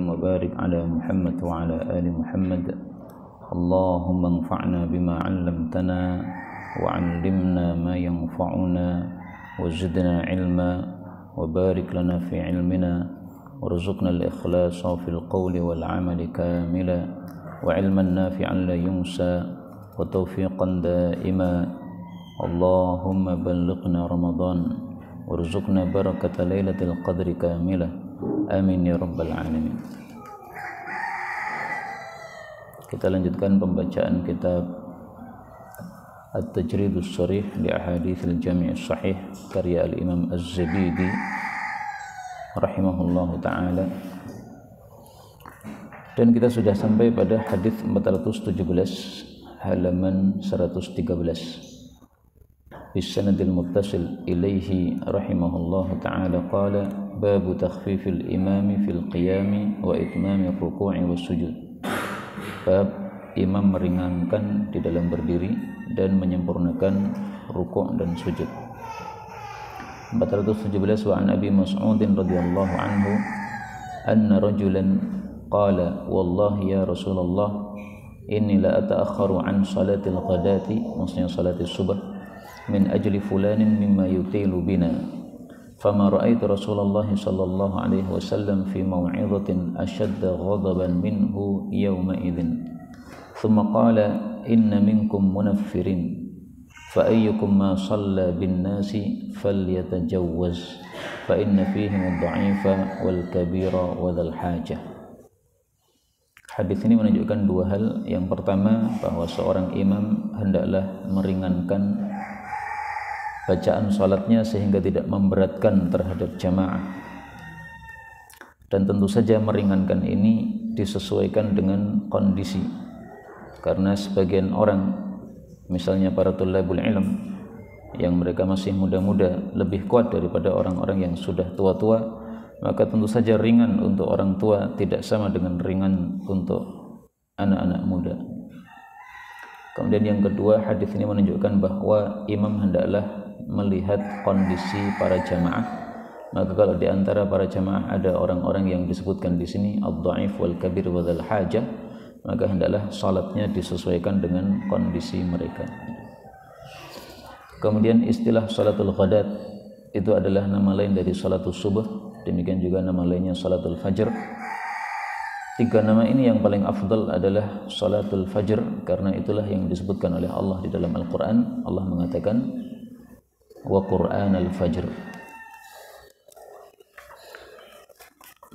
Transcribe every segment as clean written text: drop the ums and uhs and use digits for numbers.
وبارك على محمد وعلى آل محمد اللهم انفعنا بما علمتنا وعلمنا ما ينفعنا وزدنا علما وبارك لنا في علمنا وارزقنا الإخلاص في القول والعمل كاملا وعلما نافعا لا ينسى وتوفيقا دائما اللهم بلغنا رمضان وارزقنا بركة ليلة القدر كاملة آمين ya rabbal alamin. Kita lanjutkan pembacaan kitab At-Tajridus Sharih li Ahaditsil Jami' As-Sahih karya al-Imam Az-Zabidi rahimahullahu taala. Dan kita sudah sampai pada hadis 417 halaman 113. Bisanadil muttasil ilaihi rahimahullahu taala qala babu takhfifil imami fil qiyami wa itmami ruku'i was sujud. Bab imam meringankan di dalam berdiri dan menyempurnakan rukuk dan sujud. 417 wa an Abi Mas'ud radhiyallahu anhu anna rajulan qala wallahi ya Rasulullah inni la ata'akhkharu an salatil ghadati, maksudnya salatil subh, min ajli fulanin mimma yutilu bina fama ra'aitu Rasulullah sallallahu alaihi wasallam fi maw'izatin ashadda ghadaban minhu yawma idzin thumma qala inna minkum munaffirin fa ayyukum ma shalla bin nasi falyatajawwaz fa inna fihim ad-dha'ifa wal kabira wa dzal hajah. Hadis ini menunjukkan dua hal. Yang pertama, bahwa seorang imam hendaklah meringankan bacaan salatnya sehingga tidak memberatkan terhadap jamaah. Dan tentu saja meringankan ini disesuaikan dengan kondisi. Karena sebagian orang, misalnya para tulabul ilm yang mereka masih muda-muda, lebih kuat daripada orang-orang yang sudah tua-tua, maka tentu saja ringan untuk orang tua tidak sama dengan ringan untuk anak-anak muda. Kemudian yang kedua, hadis ini menunjukkan bahwa imam hendaklah melihat kondisi para jamaah. Maka kalau di antara para jamaah ada orang-orang yang disebutkan di sini ad-dha'if wal kabir wa dzal hajah, maka hendaklah salatnya disesuaikan dengan kondisi mereka. Kemudian istilah salatul ghadat itu adalah nama lain dari salatul subuh, demikian juga nama lainnya salatul fajr. Tiga nama ini yang paling afdal adalah salatul fajr, karena itulah yang disebutkan oleh Allah di dalam Al-Quran. Allah mengatakan wa Qur'an al-fajr.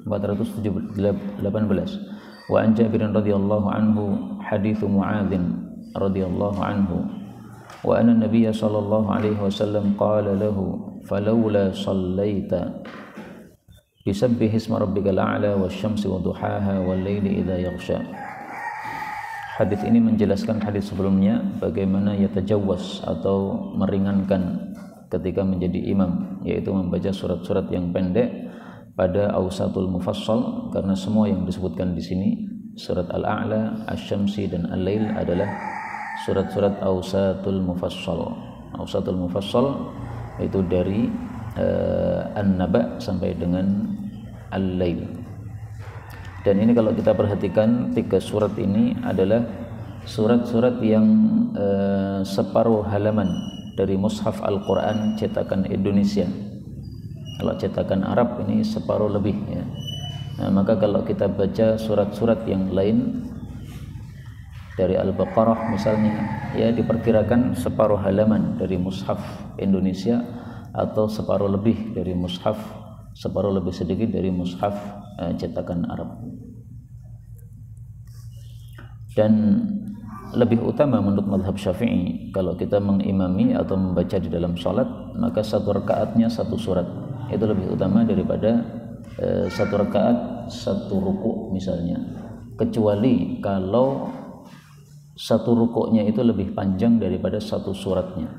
418 wa an Jabir radhiyallahu anhu hadits Mu'adz radhiyallahu anhu wa anna Nabiy sallallahu alaihi wasallam qala lahu falawla sallaita bisabbih isma rabbikal a'la wasyamsi wa duhaha wal laili idza yaghsha. Hadis ini menjelaskan hadis sebelumnya bagaimana yatajawwaz atau meringankan ketika menjadi imam, yaitu membaca surat-surat yang pendek pada Awsatul Mufassal, karena semua yang disebutkan di sini surat Al-A'la, Asy-Syamsi dan Al-Lail adalah surat-surat Awsatul Mufassal. Awsatul Mufassal itu dari An-Naba sampai dengan Al-Lail. Dan ini kalau kita perhatikan, tiga surat ini adalah surat-surat yang separuh halaman dari mushaf Al-Quran cetakan Indonesia. Kalau cetakan Arab ini separuh lebih ya. Nah, maka kalau kita baca surat-surat yang lain dari Al-Baqarah misalnya, ya diperkirakan separuh halaman dari mushaf Indonesia atau separuh lebih dari mushaf, separuh lebih sedikit dari mushaf cetakan Arab. Dan lebih utama menurut mazhab Syafi'i, kalau kita mengimami atau membaca di dalam salat, maka satu rakaatnya satu surat. Itu lebih utama daripada satu rakaat satu ruku misalnya. Kecuali kalau satu rukuknya itu lebih panjang daripada satu suratnya.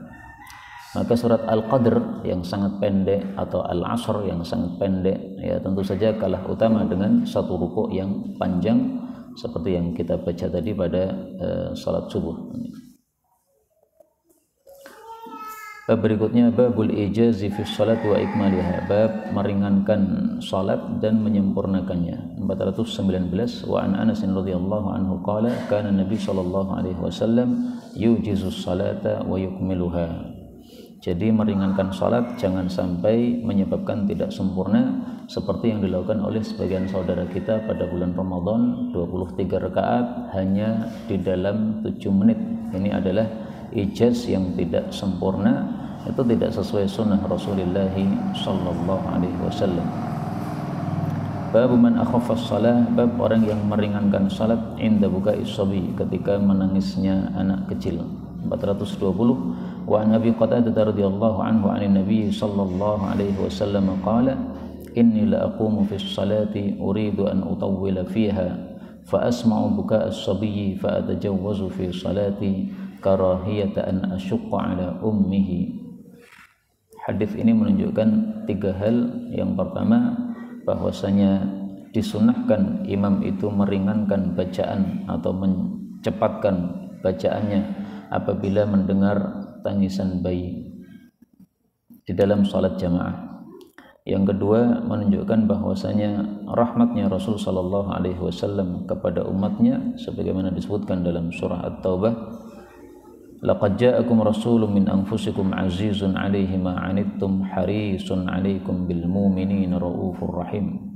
Maka surat Al-Qadr yang sangat pendek atau Al-Asr yang sangat pendek, ya tentu saja kalah utama dengan satu rukuk yang panjang seperti yang kita baca tadi pada salat subuh. Bab berikutnya babul ijazi fi shalat wa ikmaliha, bab meringankan salat dan menyempurnakannya. 419 wa an Anas radhiyallahu anhu qala kana Nabi sallallahu alaihi wasallam yujizu salata wa yukmiluha. Jadi meringankan salat jangan sampai menyebabkan tidak sempurna seperti yang dilakukan oleh sebagian saudara kita pada bulan Ramadan, 23 rakaat hanya di dalam 7 menit. Ini adalah ijaz yang tidak sempurna, itu tidak sesuai sunnah Rasulullah sallallahu alaihi wasallam. Bab man akhaffa shalah, bab orang yang meringankan salat inda bukai sabi, ketika menangisnya anak kecil. 420 wa an Abi Qatadah radhiyallahu anhu 'anil Nabi sallallahu alaihi wasallam qala inni la aqumu fi sholati uridu an utawwila fiha fa asma'u buka as-sabiyyi fa atajawwazu fi sholati karahiyata an asyqa ala ummihi. Hadis ini menunjukkan 3 hal. Yang pertama, bahwasanya disunahkan imam itu meringankan bacaan atau mencepatkan bacaannya apabila mendengar tangisan bayi di dalam salat jamaah. Yang kedua, menunjukkan bahwasanya rahmatnya Rasul sallallahu alaihi wasallam kepada umatnya sebagaimana disebutkan dalam surah At-Taubah, laqad ja'akum rasulun min anfusikum azizun 'alaihi ma 'anittum harisun 'alaikum bil mu'minina raufur rahim.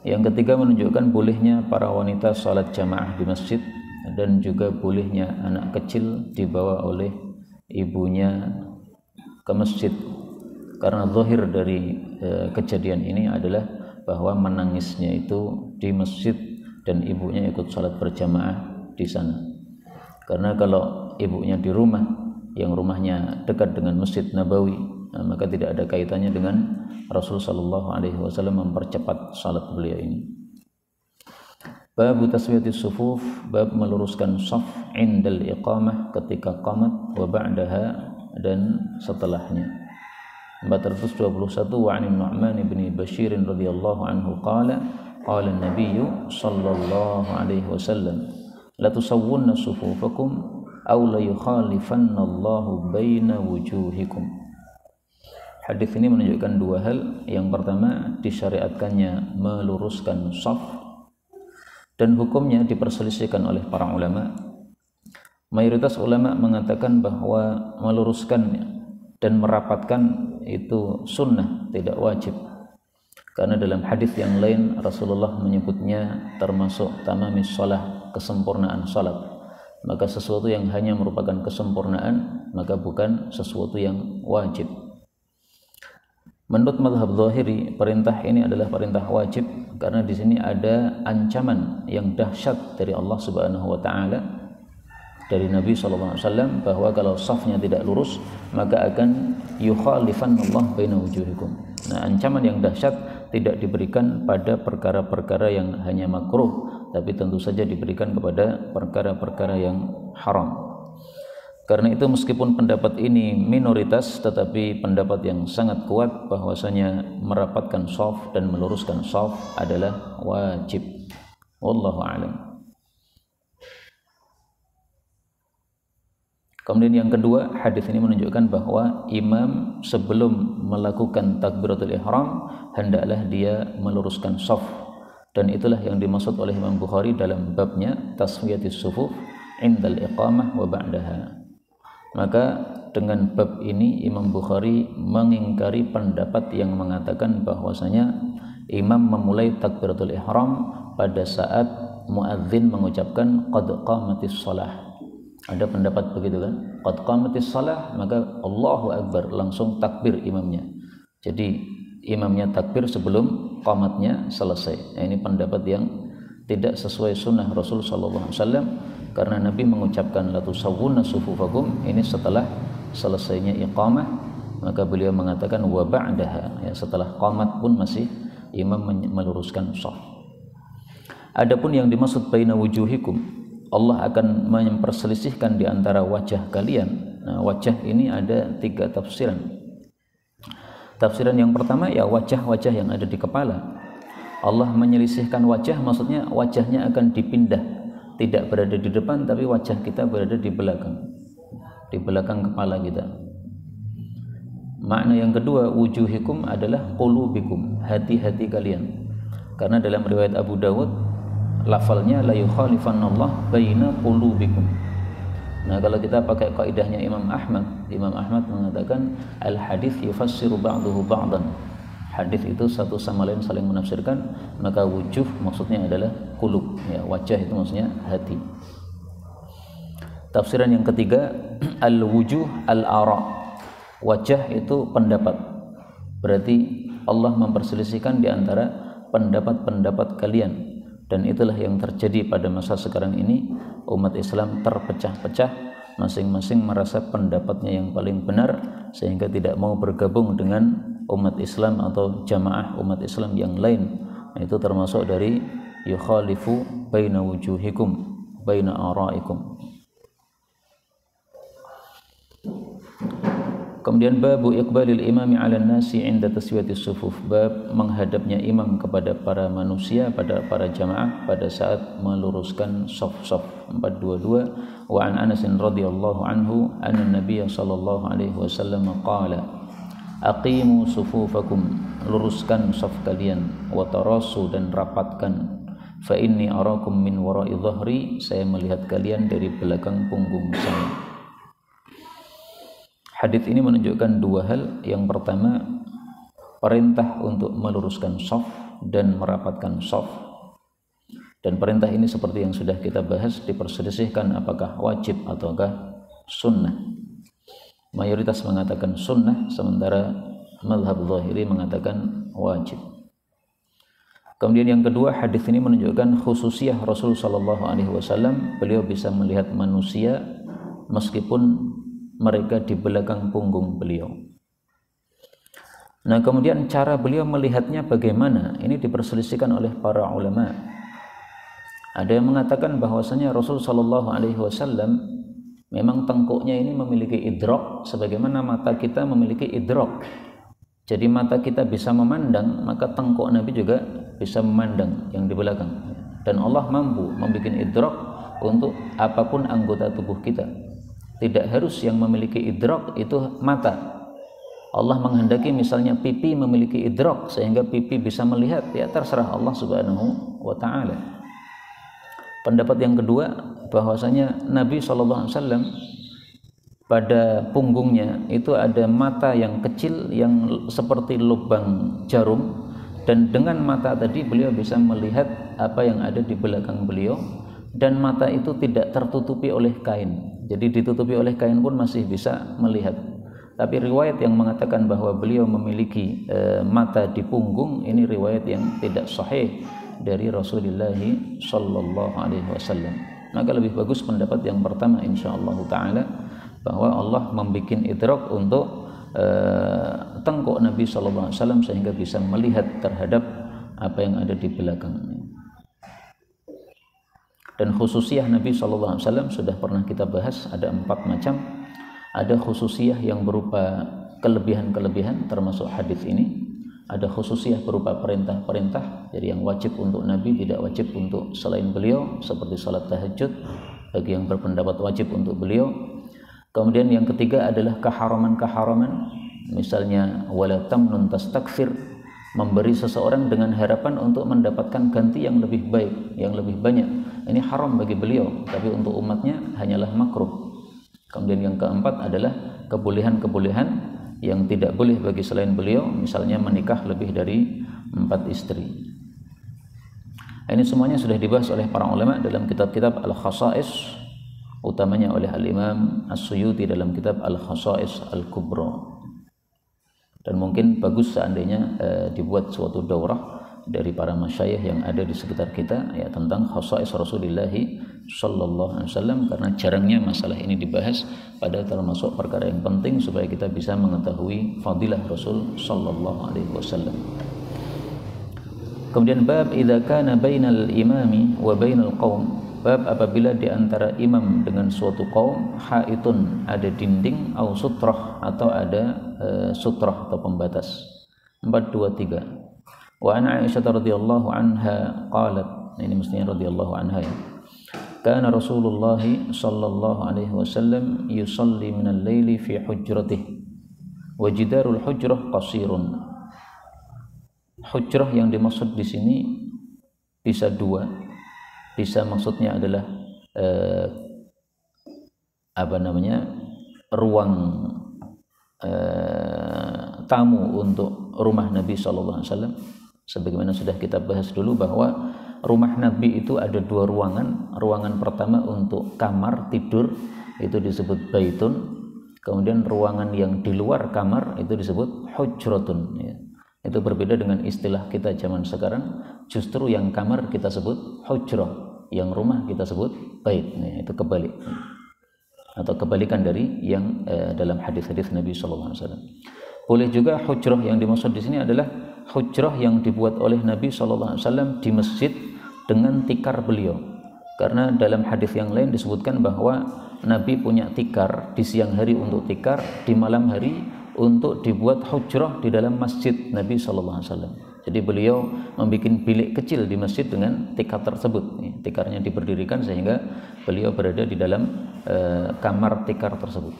Yang ketiga, menunjukkan bolehnya para wanita salat jamaah di masjid dan juga bolehnya anak kecil dibawa oleh ibunya ke masjid, karena zahir dari kejadian ini adalah bahwa menangisnya itu di masjid dan ibunya ikut salat berjamaah di sana. Karena kalau ibunya di rumah yang rumahnya dekat dengan Masjid Nabawi, maka tidak ada kaitannya dengan Rasul sallallahu alaihi wasallam mempercepat salat beliau ini. Bab taswiyatis sufuf, bab meluruskan shaf indal iqamah, ketika qamat, wa ba'daha, dan setelahnya. 421 wa 'an Nu'man bin Bashir radhiyallahu anhu qala qala an-nabiy sallallahu alaihi wasallam la tusawwunna sufufakum aw la yukhalifanna Allahu baina wujuhikum. Hadis ini menunjukkan 2 hal. Yang pertama, disyariatkannya meluruskan shaf, dan hukumnya diperselisihkan oleh para ulama. Mayoritas ulama mengatakan bahwa meluruskan dan merapatkan itu sunnah, tidak wajib. Karena dalam hadis yang lain Rasulullah menyebutnya termasuk tamamis shalah, kesempurnaan salat. Maka sesuatu yang hanya merupakan kesempurnaan maka bukan sesuatu yang wajib. Menurut mazhab Zahiri, perintah ini adalah perintah wajib karena di sini ada ancaman yang dahsyat dari Allah Subhanahu wa taala, dari Nabi sallallahu alaihi wasallam, bahwa kalau safnya tidak lurus maka akan yukhalifanallah baina wujuhikum. Nah, ancaman yang dahsyat tidak diberikan pada perkara-perkara yang hanya makruh, tapi tentu saja diberikan kepada perkara-perkara yang haram. Karena itu meskipun pendapat ini minoritas, tetapi pendapat yang sangat kuat bahwasanya merapatkan shaf dan meluruskan shaf adalah wajib. Wallahu a'lam. Kemudian yang kedua, hadis ini menunjukkan bahwa imam sebelum melakukan takbiratul ihram hendaklah dia meluruskan shaf, dan itulah yang dimaksud oleh Imam Bukhari dalam babnya taswiyatis sufuf indal iqamah wa ba'daha. Maka dengan bab ini Imam Bukhari mengingkari pendapat yang mengatakan bahwasanya imam memulai takbiratul ihram pada saat muadzin mengucapkan qad qamatis shalah. Ada pendapat begitu kan? Qad qamatis shalah, maka Allahu akbar, langsung takbir imamnya. Jadi imamnya takbir sebelum qamatnya selesai. Nah, ini pendapat yang tidak sesuai sunnah Rasul sallallahu alaihi wasallam, karena Nabi mengucapkan la tusawwunna sufufakum ini setelah selesainya iqamah, maka beliau mengatakan wa ba'daha, ya, setelah qamat pun masih imam meluruskan shaf. Adapun yang dimaksud baina wujuhikum, Allah akan memperselisihkan di antara wajah kalian. Nah, wajah ini ada 3 tafsiran. Tafsiran yang pertama, ya wajah-wajah yang ada di kepala. Allah menyelisihkan wajah, maksudnya wajahnya akan dipindah, tidak berada di depan tapi wajah kita berada di belakang. di belakang kepala kita. Makna yang kedua, wujuhikum adalah qulubikum, hati-hati kalian. Karena dalam riwayat Abu Dawud lafalnya la yukhalifannallah baina qulubikum. Nah, kalau kita pakai kaidahnya Imam Ahmad mengatakan al hadis yufassiru ba'dahu ba'dan. Hadis itu satu sama lain saling menafsirkan, maka wujuh maksudnya adalah qulub, ya, wajah itu maksudnya hati. Tafsiran yang ketiga, al wujuh al ara. Wajah itu pendapat. Berarti Allah memperselisihkan di antara pendapat-pendapat kalian. Dan itulah yang terjadi pada masa sekarang ini. Umat Islam terpecah-pecah, masing-masing merasa pendapatnya yang paling benar, sehingga tidak mau bergabung dengan umat Islam atau jamaah umat Islam yang lain. Itu termasuk dari yukhalifu baina wujuhikum baina araikum. Kemudian babu iqbalil imami 'ala nasi 'inda taswiyatis sufuf, bab menghadapnya imam kepada para manusia, pada para jamaah pada saat meluruskan saf-saf. 422. Wa an Anas radhiyallahu anhu anna Nabiy sallallahu alaihi wasallam qala aqimu sufufakum, luruskan saf kalian, wa tarasu, dan rapatkan, fa inni arakum min wara'i dhahri, saya melihat kalian dari belakang punggung saya. Hadis ini menunjukkan dua hal. Yang pertama, perintah untuk meluruskan shaf dan merapatkan shaf. Dan perintah ini seperti yang sudah kita bahas diperselisihkan apakah wajib ataukah sunnah. Mayoritas mengatakan sunnah, sementara mazhab zahiri mengatakan wajib. Kemudian yang kedua, hadis ini menunjukkan khususiyah Rasul sallallahu alaihi wasallam. Beliau bisa melihat manusia meskipun mereka di belakang punggung beliau. Nah, kemudian cara beliau melihatnya bagaimana? Ini diperselisihkan oleh para ulama. Ada yang mengatakan bahwasanya Rasul sallallahu alaihi wasallam memang tengkuknya ini memiliki idrak sebagaimana mata kita memiliki idrak. Jadi mata kita bisa memandang, maka tengkuk Nabi juga bisa memandang yang di belakang. Dan Allah mampu membuat idrak untuk apapun anggota tubuh kita. Tidak harus yang memiliki idrak itu mata. Allah menghendaki misalnya pipi memiliki idrak sehingga pipi bisa melihat, ya terserah Allah Subhanahu wa taala. Pendapat yang kedua, bahwasanya Nabi sallallahu alaihi wasallam pada punggungnya itu ada mata yang kecil yang seperti lubang jarum, dan dengan mata tadi beliau bisa melihat apa yang ada di belakang beliau, dan mata itu tidak tertutupi oleh kain. Jadi ditutupi oleh kain pun masih bisa melihat. Tapi riwayat yang mengatakan bahwa beliau memiliki mata di punggung, ini riwayat yang tidak sahih dari Rasulullah sallallahu alaihi wasallam. Maka lebih bagus pendapat yang pertama insyaallah taala, bahwa Allah membuat idrak untuk tengkuk Nabi sallallahu alaihi wasallam sehingga bisa melihat terhadap apa yang ada di belakangnya. Dan khususiyah Nabi sallallahu alaihi wasallam sudah pernah kita bahas, ada 4 macam. Ada khususiyah yang berupa kelebihan-kelebihan termasuk hadis ini. Ada khususiyah berupa perintah-perintah, jadi yang wajib untuk Nabi tidak wajib untuk selain beliau, seperti salat tahajud bagi yang berpendapat wajib untuk beliau. Kemudian yang ketiga adalah keharaman-keharaman, misalnya wala tamnun tastakfir, memberi seseorang dengan harapan untuk mendapatkan ganti yang lebih baik, yang lebih banyak. Ini haram bagi beliau, tapi untuk umatnya hanyalah makruh. Kemudian yang keempat adalah kebolehan-kebolehan yang tidak boleh bagi selain beliau, misalnya menikah lebih dari 4 istri. Ini semuanya sudah dibahas oleh para ulama dalam kitab-kitab Al-Khasa'is, utamanya oleh Al-Imam As-Suyuti dalam kitab Al-Khasa'is Al-Kubra. Dan mungkin bagus seandainya dibuat suatu daurah dari para masyayikh yang ada di sekitar kita, ya, tentang khasa'is Rasulullah sallallahu alaihi wasallam, karena jarangnya masalah ini dibahas, padahal termasuk perkara yang penting supaya kita bisa mengetahui fadilah Rasul sallallahu alaihi wasallam. Kemudian bab idza kana bainal imami wa bainal qaum, bab apabila di antara imam dengan suatu kaum haitun, ada dinding, au sutrah, atau ada sutrah atau pembatas. 423. Wa an Aisyah radhiyallahu anha qalat, ini mestinya radhiyallahu anha ya. kana Rasulullah sallallahu alaihi wasallam yusalli minal laili fi hujratihi wa jidarul hujrah qasirun. Hujrah yang dimaksud di sini bisa dua, bisa maksudnya adalah ruang tamu untuk rumah Nabi sallallahu alaihi wasallam. Sebagaimana sudah kita bahas dulu bahwa rumah Nabi itu ada dua ruangan. Ruangan pertama untuk kamar tidur itu disebut baitun. Kemudian ruangan yang di luar kamar itu disebut hujratun, ya. Itu berbeda dengan istilah kita zaman sekarang. Justru yang kamar kita sebut hujrah, yang rumah kita sebut bait. Nah, itu kebalik atau kebalikan dari yang dalam hadis-hadis Nabi sallallahu alaihi wasallam. Boleh juga hujrah yang dimaksud di sini adalah hujrah yang dibuat oleh Nabi sallallahu alaihi wasallam di masjid dengan tikar beliau. Karena dalam hadis yang lain disebutkan bahwa Nabi punya tikar di siang hari untuk tikar, di malam hari untuk dibuat hujrah di dalam masjid Nabi sallallahu alaihi wasallam. Jadi beliau membuat bilik kecil di masjid dengan tikar tersebut. Tikarnya diberdirikan sehingga beliau berada di dalam kamar tikar tersebut.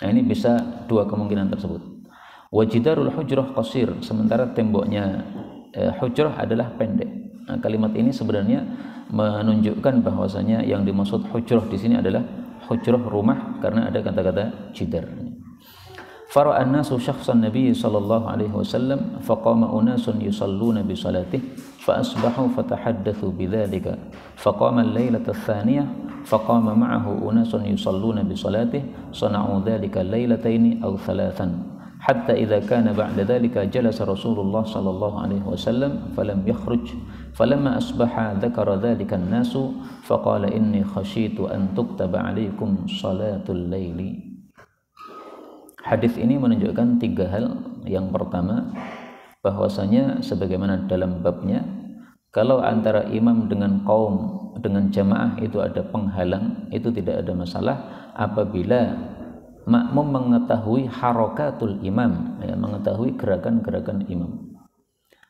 Nah, ini bisa dua kemungkinan tersebut. Wajidarul hujrah qasir, sementara temboknya hujrah adalah pendek. Nah, kalimat ini sebenarnya menunjukkan bahwasanya yang dimaksud hujrah di sini adalah hujrah rumah karena ada kata-kata jidar. Fara'an nasu syakhsan Nabi sallallahu alaihi wasallam faqama unasun yusalluna bi salatihi fa asbahu fatahaddatsu bidzalika faqama al-lailata ats-tsaniyah faqama ma'ahu unasun yusalluna bi salatihi sana'u dzalika lailataini aw thalathan hatta idza kana ba'da dzalika jalasa Rasulullah sallallahu alaihi wasallam falam yakhruj falamma asbaha dzakara dzalika an-nasu faqala inni khasyitu an tuktaba 'alaikum salatul laili. Hadis ini menunjukkan tiga hal. Yang pertama, bahwasanya sebagaimana dalam babnya, kalau antara imam dengan kaum, dengan jamaah itu ada penghalang, itu tidak ada masalah apabila makmum mengetahui harakatul imam, ya, mengetahui gerakan-gerakan imam.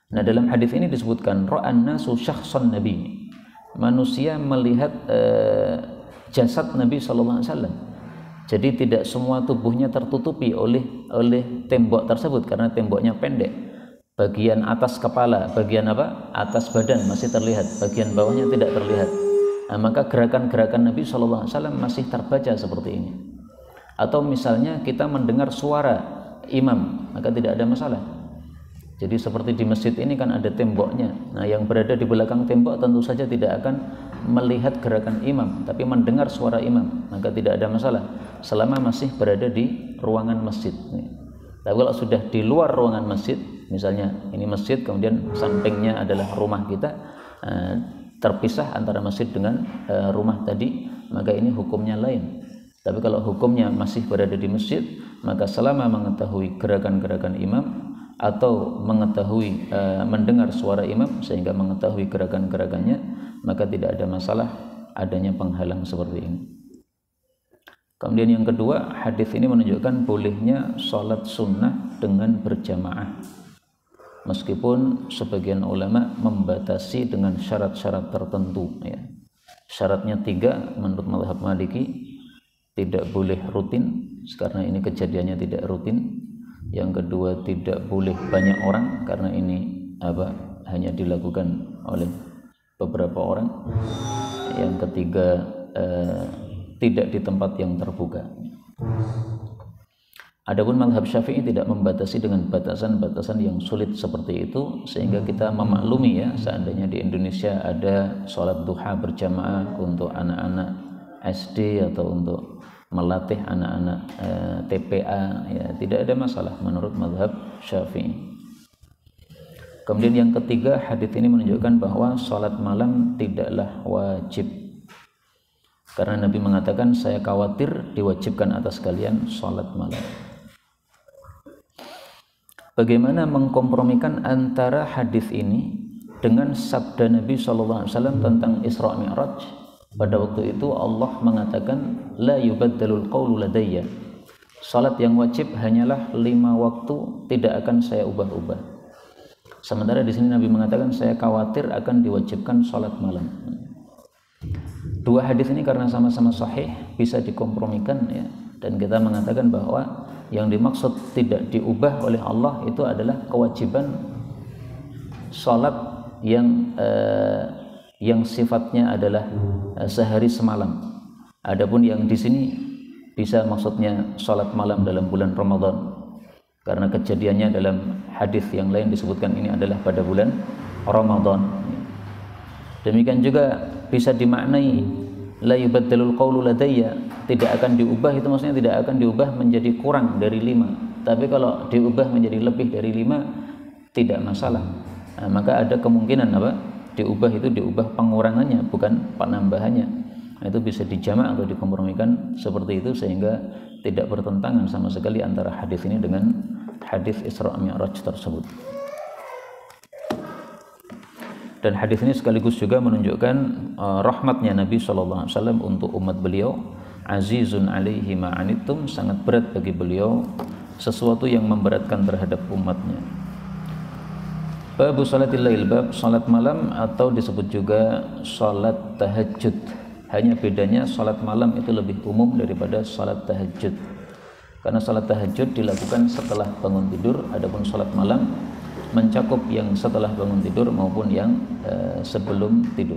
Nah, dalam hadis ini disebutkan ra'an nasu syakhsan Nabi, manusia melihat jasad Nabi sallallahu alaihi wasallam. Jadi tidak semua tubuhnya tertutupi oleh tembok tersebut karena temboknya pendek. Bagian atas kepala, bagian atas badan masih terlihat, bagian bawahnya tidak terlihat. Nah, maka gerakan-gerakan Nabi sallallahu alaihi wasallam masih terbaca seperti ini. Atau misalnya kita mendengar suara imam, maka tidak ada masalah. Jadi seperti di masjid ini kan ada temboknya. Nah, yang berada di belakang tembok tentu saja tidak akan melihat gerakan imam, tapi mendengar suara imam, maka tidak ada masalah selama masih berada di ruangan masjid. Tapi kalau sudah di luar ruangan masjid, misalnya ini masjid kemudian sampingnya adalah rumah kita, terpisah antara masjid dengan rumah tadi, maka ini hukumnya lain. Tapi kalau hukumnya masih berada di masjid, maka selama mengetahui gerakan-gerakan imam atau mengetahui mendengar suara imam sehingga mengetahui gerakan-gerakannya, maka tidak ada masalah adanya penghalang seperti ini. Kemudian yang kedua, hadis ini menunjukkan bolehnya sholat sunnah dengan berjamaah, meskipun sebagian ulama membatasi dengan syarat-syarat tertentu, ya. Syaratnya 3 menurut mazhab Maliki, tidak boleh rutin karena ini kejadiannya tidak rutin. Yang kedua, tidak boleh banyak orang karena ini hanya dilakukan oleh beberapa orang. Yang ketiga, tidak di tempat yang terbuka. Adapun mazhab Syafi'i tidak membatasi dengan batasan-batasan yang sulit seperti itu, sehingga kita memaklumi, ya, seandainya di Indonesia ada sholat duha berjamaah untuk anak-anak SD atau untuk melatih anak-anak TPA, ya, tidak ada masalah menurut mazhab Syafi'i. Kemudian yang ketiga, hadis ini menunjukkan bahwa sholat malam tidaklah wajib, karena Nabi mengatakan, saya khawatir diwajibkan atas kalian sholat malam. Bagaimana mengkompromikan antara hadis ini dengan sabda Nabi SAW tentang Isra Mi'raj? Pada waktu itu Allah mengatakan, la yubaddalul qawlu ladayya, salat yang wajib hanyalah 5 waktu, tidak akan saya ubah-ubah. Sementara di sini Nabi mengatakan, saya khawatir akan diwajibkan salat malam. Dua hadis ini karena sama-sama sahih bisa dikompromikan ya, dan kita mengatakan bahwa yang dimaksud tidak diubah oleh Allah itu adalah kewajiban salat yang sifatnya adalah sehari semalam. Adapun yang di sini bisa maksudnya salat malam dalam bulan Ramadan, karena kejadiannya dalam hadis yang lain disebutkan ini adalah pada bulan Ramadan. Demikian juga bisa dimaknai la yubaddalul qawlu ladayya, tidak akan diubah, itu maksudnya tidak akan diubah menjadi kurang dari 5. Tapi kalau diubah menjadi lebih dari 5 tidak masalah. Nah, maka ada kemungkinan apa? Diubah itu diubah pengurangannya, bukan penambahannya. Nah, itu bisa dijamak atau dikompromikan seperti itu sehingga tidak bertentangan sama sekali antara hadis ini dengan hadis Isra Mi'raj tersebut. Dan hadis ini sekaligus juga menunjukkan rahmatnya Nabi SAW untuk umat beliau. Azizun alaihi ma'anittum, sangat berat bagi beliau sesuatu yang memberatkan terhadap umatnya. Babu salatil lail, bab salat malam atau disebut juga salat tahajud. Hanya bedanya salat malam itu lebih umum daripada salat tahajud, karena salat tahajud dilakukan setelah bangun tidur, adapun salat malam mencakup yang setelah bangun tidur maupun yang sebelum tidur.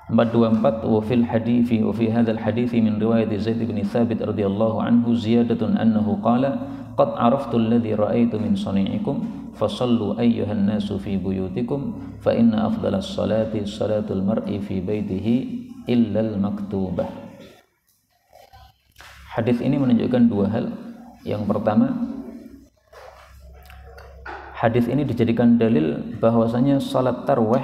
424 wa fil hadithi wa fi hadzal hadithi min riwayat Zaid bin Thabit radhiyallahu anhu ziyadatun annahu qala qad araftu alladhi ra'aytu min sani'ikum fasallu ayyuhan nasu fi buyutikum fa inna afdalas salati salatul mar'i fi baitihi illa al maktubah. Hadis ini menunjukkan dua hal. Yang pertama, hadis ini dijadikan dalil bahwasanya salat tarawih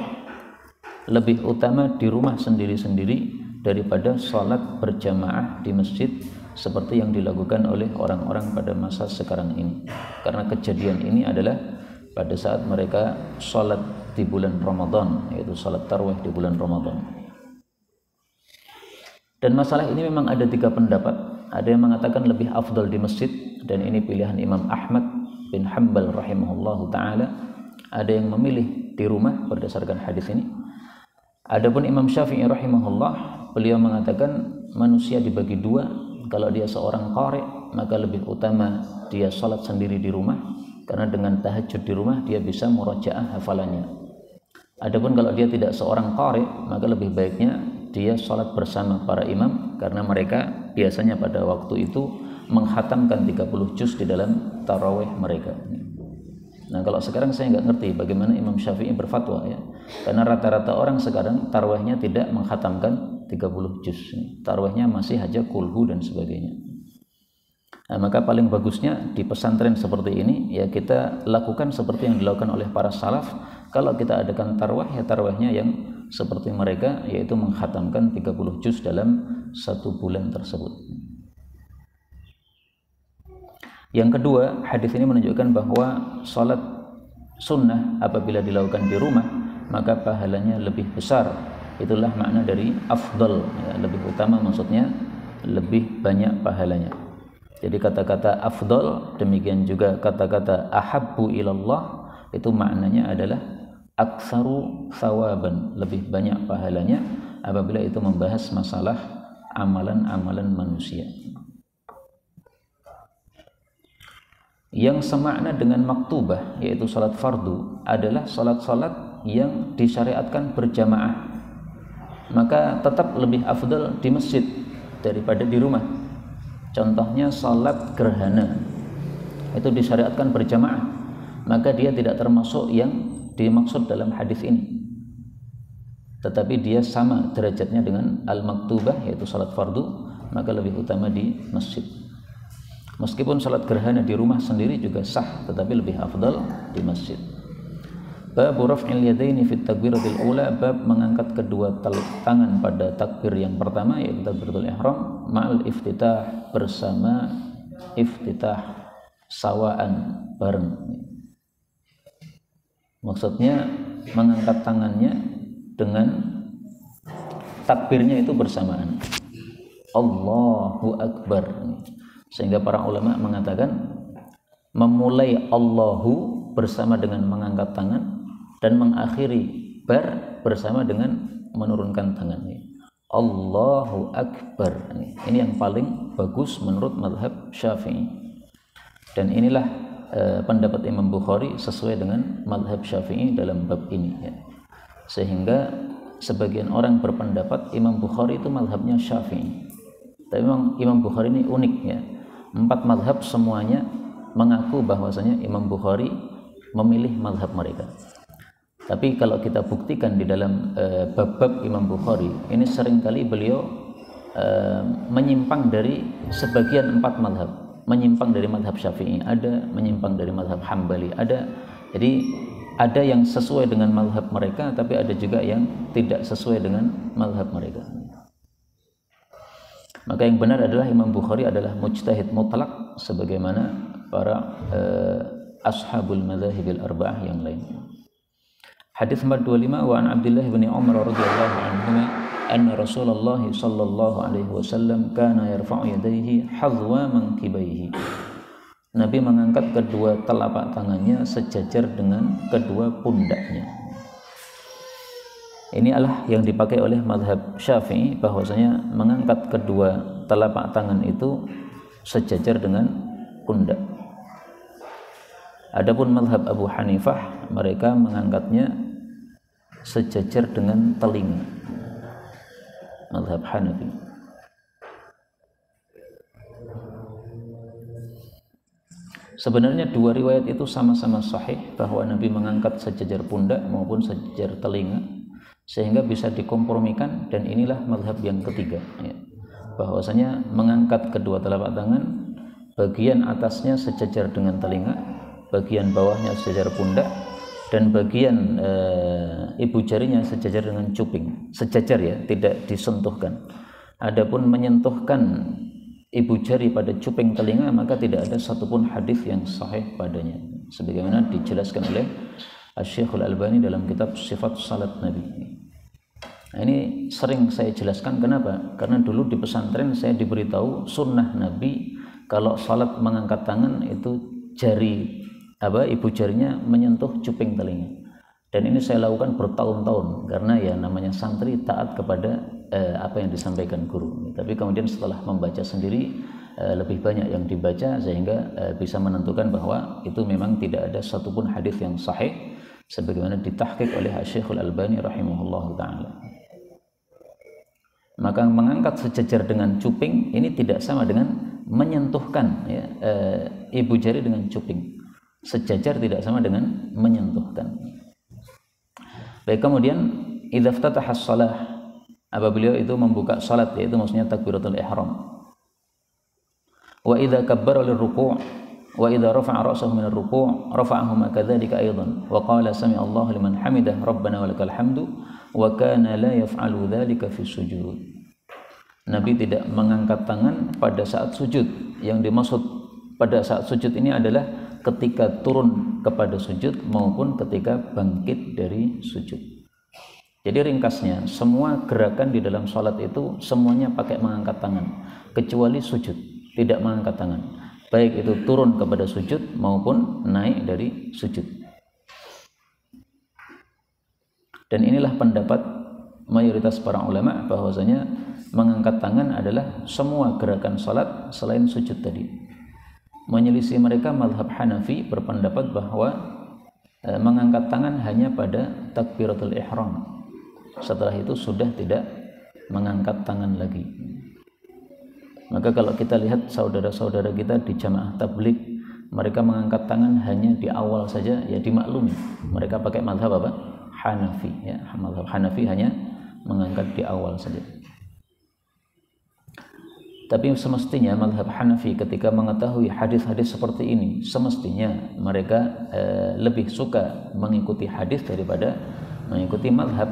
lebih utama di rumah sendiri-sendiri daripada salat berjamaah di masjid seperti yang dilakukan oleh orang-orang pada masa sekarang ini. Karena kejadian ini adalah pada saat mereka salat di bulan Ramadan, yaitu salat tarawih di bulan Ramadan. Dan masalah ini memang ada 3 pendapat. Ada yang mengatakan lebih afdal di masjid, dan ini pilihan Imam Ahmad bin Hanbal rahimahullahu ta'ala. Ada yang memilih di rumah berdasarkan hadis ini. Adapun Imam Syafi'i rahimahullah, beliau mengatakan manusia dibagi 2. Kalau dia seorang qari, maka lebih utama dia salat sendiri di rumah, karena dengan tahajud di rumah dia bisa murajaah hafalannya. Adapun kalau dia tidak seorang qari, maka lebih baiknya dia salat bersama para imam, karena mereka biasanya pada waktu itu menghatamkan 30 juz di dalam tarawih mereka. Nah, kalau sekarang saya nggak ngerti bagaimana Imam Syafi'i berfatwa ya, karena rata-rata orang sekarang tarawihnya tidak menghatamkan 30 juz, tarawihnya masih hanya kulhu dan sebagainya. Nah, maka paling bagusnya di pesantren seperti ini ya kita lakukan seperti yang dilakukan oleh para salaf. Kalau kita adakan tarawih, ya tarawihnya yang seperti mereka, yaitu menghatamkan 30 juz dalam 1 bulan tersebut. Yang kedua, hadis ini menunjukkan bahwa salat sunnah apabila dilakukan di rumah maka pahalanya lebih besar. Itulah makna dari afdal ya, lebih utama, maksudnya lebih banyak pahalanya. Jadi kata-kata afdal, demikian juga kata-kata ahabbu ilallah, itu maknanya adalah aktsaru thawaban, lebih banyak pahalanya apabila itu membahas masalah amalan-amalan manusia. Yang semakna dengan maktubah, yaitu salat fardu, adalah salat-salat yang disyariatkan berjamaah, maka tetap lebih afdal di masjid daripada di rumah. Contohnya salat gerhana, itu disyariatkan berjamaah, maka dia tidak termasuk yang dimaksud dalam hadis ini, tetapi dia sama derajatnya dengan al-maktubah, yaitu salat fardu, maka lebih utama di masjid. Meskipun salat gerhana di rumah sendiri juga sah, tetapi lebih afdal di masjid. Bab raf'il yadaini fi takbiratil ula, bab mengangkat kedua tangan pada takbir yang pertama, yaitu takbiratul ihram, ma'al iftitah, bersama iftitah, sawaan, bareng. Maksudnya mengangkat tangannya dengan takbirnya itu bersamaan. Allahu Akbar. Sehingga para ulama mengatakan memulai Allahu bersama dengan mengangkat tangan dan mengakhiri bar bersama dengan menurunkan tangan. Allahu Akbar. Ini yang paling bagus menurut mazhab Syafi'i. Dan inilah pendapat Imam Bukhari sesuai dengan mazhab Syafi'i dalam bab ini ya. Sehingga sebagian orang berpendapat Imam Bukhari itu mazhabnya Syafi'i. Tapi memang Imam Bukhari ini unik ya. 4 mazhab semuanya mengaku bahwasanya Imam Bukhari memilih mazhab mereka. Tapi kalau kita buktikan di dalam bab-bab Imam Bukhari, ini seringkali beliau menyimpang dari sebagian 4 mazhab, menyimpang dari mazhab Syafi'i, ada menyimpang dari mazhab Hambali, ada. Jadi ada yang sesuai dengan mazhab mereka, tapi ada juga yang tidak sesuai dengan mazhab mereka. Maka yang benar adalah Imam Bukhari adalah mujtahid mutlak sebagaimana para ashabul madzahibil arba'ah yang lain. Hadis nomor 25, wa an Abdullah bin Umar radhiyallahu anhuma anna Rasulullah sallallahu alaihi wasallam kana yarfa'u yadayhi hadwa mankibaihi. Nabi mengangkat kedua telapak tangannya sejajar dengan kedua pundaknya. Ini adalah yang dipakai oleh mazhab Syafi'i, bahwasanya mengangkat kedua telapak tangan itu sejajar dengan pundak. Adapun mazhab Abu Hanifah, mereka mengangkatnya sejajar dengan telinga. Mazhab Hanafi. Sebenarnya dua riwayat itu sama-sama sahih, bahwa Nabi mengangkat sejajar pundak maupun sejajar telinga, sehingga bisa dikompromikan. Dan inilah mazhab yang ketiga ya. Bahwasanya mengangkat kedua telapak tangan, bagian atasnya sejajar dengan telinga, bagian bawahnya sejajar pundak, dan bagian ibu jarinya sejajar dengan cuping. Sejajar ya, tidak disentuhkan. Adapun menyentuhkan ibu jari pada cuping telinga, maka tidak ada satupun hadis yang sahih padanya, sebagaimana dijelaskan oleh Asy-Syaikh Al-Albani dalam kitab Sifat Salat Nabi. Nah, ini sering saya jelaskan. Kenapa? Karena dulu di pesantren saya diberitahu sunnah Nabi kalau salat mengangkat tangan itu jari ibu jarinya menyentuh cuping telinga. Dan ini saya lakukan bertahun-tahun, karena ya namanya santri taat kepada apa yang disampaikan guru. Tapi kemudian setelah membaca sendiri, lebih banyak yang dibaca, sehingga bisa menentukan bahwa itu memang tidak ada satupun hadis yang sahih, sebagaimana ditahqiq oleh Asy-Syaikh Al-Albani rahimahullahu taala. Maka mengangkat sejajar dengan cuping ini tidak sama dengan menyentuhkan ya, ibu jari dengan cuping. Sejajar tidak sama dengan menyentuhkan. Baik, kemudian idza iftataha shalah, apabila itu membuka salat, yaitu maksudnya takbiratul ihram. Wa idza kabbara lirruku' wa idza rafa'a ra'sahu min ar-ruku' rafa'ahuma kadzalika aidan wa qala sami Allahu liman hamidah rabbana walakal hamdu wa kana la yaf'alu dzalika fi sujud. Nabi tidak mengangkat tangan pada saat sujud. Yang dimaksud pada saat sujud ini adalah ketika turun kepada sujud maupun ketika bangkit dari sujud. Jadi ringkasnya, semua gerakan di dalam sholat itu semuanya pakai mengangkat tangan, kecuali sujud, tidak mengangkat tangan, baik itu turun kepada sujud maupun naik dari sujud. Dan inilah pendapat mayoritas para ulama, bahwasanya mengangkat tangan adalah semua gerakan sholat selain sujud tadi. Menyelisih mereka mazhab Hanafi berpendapat bahwa mengangkat tangan hanya pada takbiratul ihram. Setelah itu sudah tidak mengangkat tangan lagi. Maka kalau kita lihat saudara-saudara kita di jamaah tabligh, mereka mengangkat tangan hanya di awal saja, ya dimaklumi. Mereka pakai mazhab apa? Hanafi ya. Mazhab Hanafi hanya mengangkat di awal saja. Tapi semestinya mazhab Hanafi ketika mengetahui hadis-hadis seperti ini, semestinya mereka lebih suka mengikuti hadis daripada mengikuti mazhab.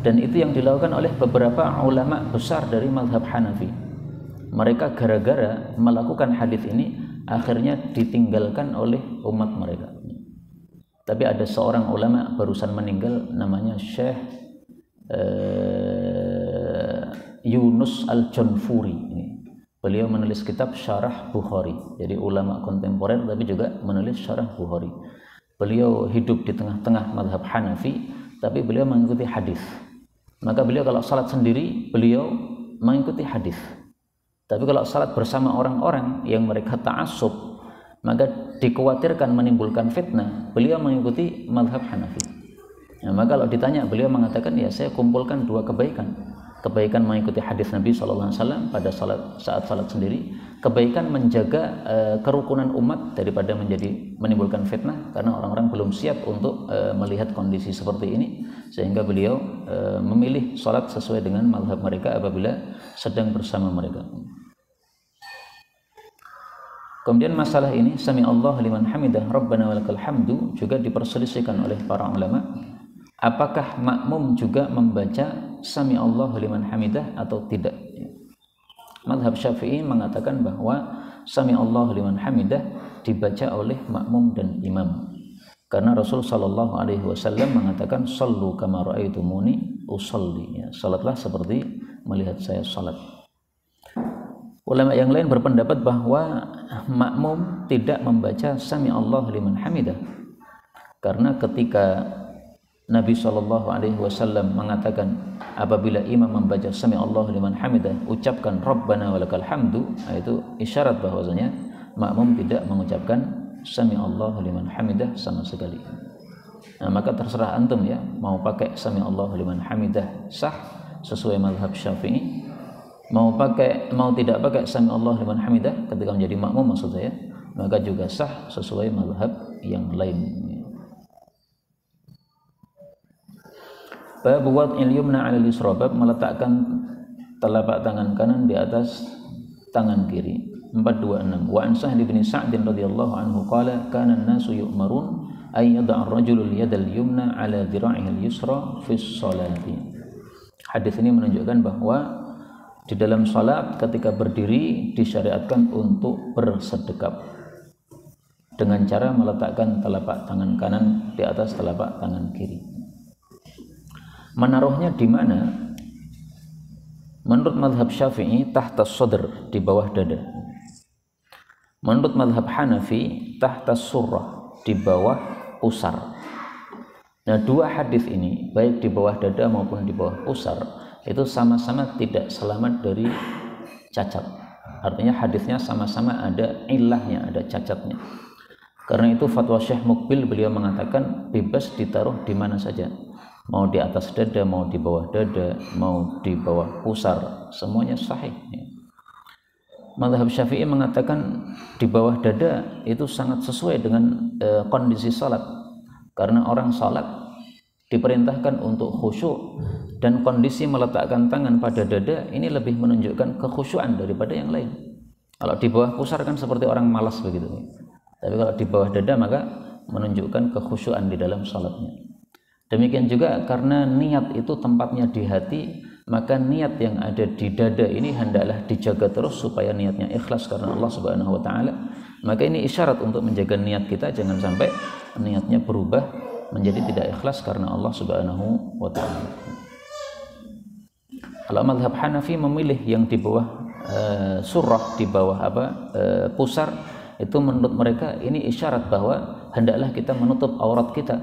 Dan itu yang dilakukan oleh beberapa ulama besar dari mazhab Hanafi. Mereka gara-gara melakukan hadis ini, akhirnya ditinggalkan oleh umat mereka. Tapi ada seorang ulama barusan meninggal, namanya Syekh Yunus Al-Jonfuri. Beliau menulis kitab Syarah Bukhari. Jadi ulama kontemporer tapi juga menulis Syarah Bukhari. Beliau hidup di tengah-tengah mazhab Hanafi, tapi beliau mengikuti hadis. maka beliau kalau salat sendiri beliau mengikuti hadis. Tapi kalau salat bersama orang-orang yang mereka ta'assub, maka dikhawatirkan menimbulkan fitnah, beliau mengikuti mazhab Hanafi. Nah, maka kalau ditanya, beliau mengatakan, ya saya kumpulkan dua kebaikan. Kebaikan mengikuti hadis Nabi SAW pada saat salat sendiri, kebaikan menjaga kerukunan umat daripada menimbulkan fitnah, karena orang-orang belum siap untuk melihat kondisi seperti ini, sehingga beliau memilih salat sesuai dengan mazhab mereka apabila sedang bersama mereka. Kemudian masalah ini, sami Allah liman hamidah rabbana walakal hamdu, juga diperselisihkan oleh para ulama. Apakah makmum juga membaca sami Allah liman hamidah atau tidak? Mazhab Syafi'i mengatakan bahwa sami Allah liman hamidah dibaca oleh makmum dan imam. Karena Rasul sallallahu alaihi wasallam mengatakan sallu kama raaitumuni usolli, ya, salatlah seperti melihat saya salat. Ulama yang lain berpendapat bahwa makmum tidak membaca sami Allah liman hamidah, karena ketika Nabi SAW mengatakan apabila imam membaca sami Allah liman hamidah, ucapkan Rabbana walakal hamdu, itu isyarat bahwasanya makmum tidak mengucapkan sami Allah liman hamidah sama sekali. Nah, maka terserah antum ya, mau pakai sami Allah liman hamidah sah sesuai mazhab Syafi'i, mau tidak pakai sami Allah liman hamidah ketika menjadi makmum maksud saya, maka juga sah sesuai mazhab yang lain. Bab wad'il yumna 'ala al-yusra, bab meletakkan telapak tangan kanan di atas tangan kiri. 426. Wa an Sahl bin Sa'd radhiyallahu anhu qala kana an-nasu yu'marun ay yad'a ar-rajulu al-yada al-yumna 'ala dhira'ihi al-yusra fi as-salati. Hadis ini menunjukkan bahwa di dalam salat ketika berdiri disyariatkan untuk bersedekap dengan cara meletakkan telapak tangan kanan di atas telapak tangan kiri. Menaruhnya di mana? Menurut mazhab Syafi'i tahta sadr, di bawah dada. Menurut mazhab Hanafi tahta surrah, di bawah pusar. Nah, dua hadis ini baik di bawah dada maupun di bawah pusar itu sama-sama tidak selamat dari cacat. Artinya hadisnya sama-sama ada ilahnya, ada cacatnya. Karena itu fatwa Syekh Mukbil beliau mengatakan bebas ditaruh di mana saja. Mau di atas dada, mau di bawah dada, mau di bawah pusar, semuanya sahih. Mazhab Syafi'i mengatakan di bawah dada itu sangat sesuai dengan kondisi salat, karena orang salat diperintahkan untuk khusyuk, dan kondisi meletakkan tangan pada dada ini lebih menunjukkan kekhusyuan daripada yang lain. Kalau di bawah pusar kan seperti orang malas begitu, tapi kalau di bawah dada maka menunjukkan kekhusyuan di dalam salatnya. Demikian juga karena niat itu tempatnya di hati, maka niat yang ada di dada ini hendaklah dijaga terus supaya niatnya ikhlas karena Allah Subhanahu wa taala. Maka ini isyarat untuk menjaga niat kita, jangan sampai niatnya berubah menjadi tidak ikhlas karena Allah Subhanahu wa taala. Kalau mazhab Hanafi memilih yang di bawah surah, di bawah pusar, itu menurut mereka ini isyarat bahwa hendaklah kita menutup aurat kita.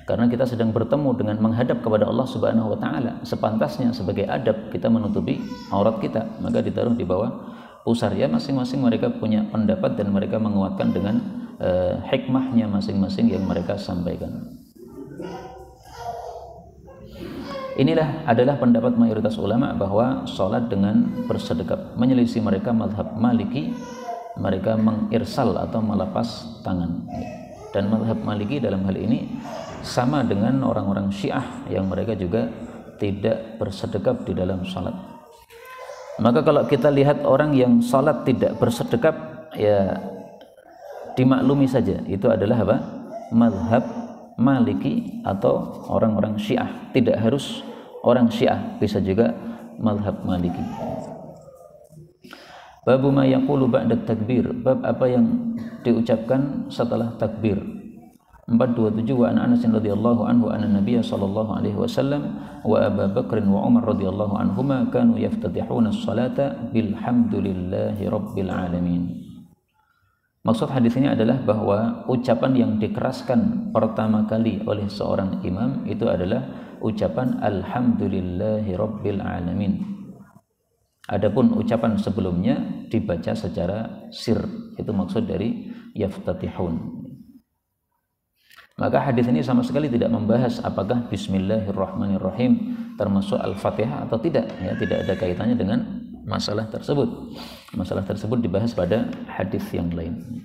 Karena kita sedang bertemu dengan menghadap kepada Allah Subhanahu wa taala, sepantasnya sebagai adab kita menutupi aurat kita, maka ditaruh di bawah pusar. Ya, masing-masing mereka punya pendapat dan mereka menguatkan dengan hikmahnya masing-masing yang mereka sampaikan. Inilah adalah pendapat mayoritas ulama bahwa salat dengan bersedekap. Menyelisih mereka mazhab Maliki, mereka mengirsal atau melepas tangan. Dan mazhab Maliki dalam hal ini sama dengan orang-orang Syiah yang mereka juga tidak bersedekap di dalam salat. Maka kalau kita lihat orang yang salat tidak bersedekap, ya dimaklumi saja itu adalah apa? Mazhab Maliki atau orang-orang Syiah. Tidak harus orang Syiah, bisa juga mazhab Maliki. Babu ma yaqulu ba'da takbir, bab apa yang diucapkan setelah takbir. 427. Wa an Anas radhiyallahu anhu anna Nabiy sallallahu alaihi wasallam wa Abu Bakr wa Umar radhiyallahu anhuma kanu yaftatihuna as-salata bilhamdulillahi rabbil alamin. Maksud hadis ini adalah bahwa ucapan yang dikeraskan pertama kali oleh seorang imam itu adalah ucapan alhamdulillahi rabbil alamin. Adapun ucapan sebelumnya dibaca secara sir, itu maksud dari yaftatihun. Maka hadis ini sama sekali tidak membahas apakah bismillahirrahmanirrahim termasuk al-Fatihah atau tidak, ya, tidak ada kaitannya dengan masalah tersebut. Masalah tersebut dibahas pada hadis yang lain.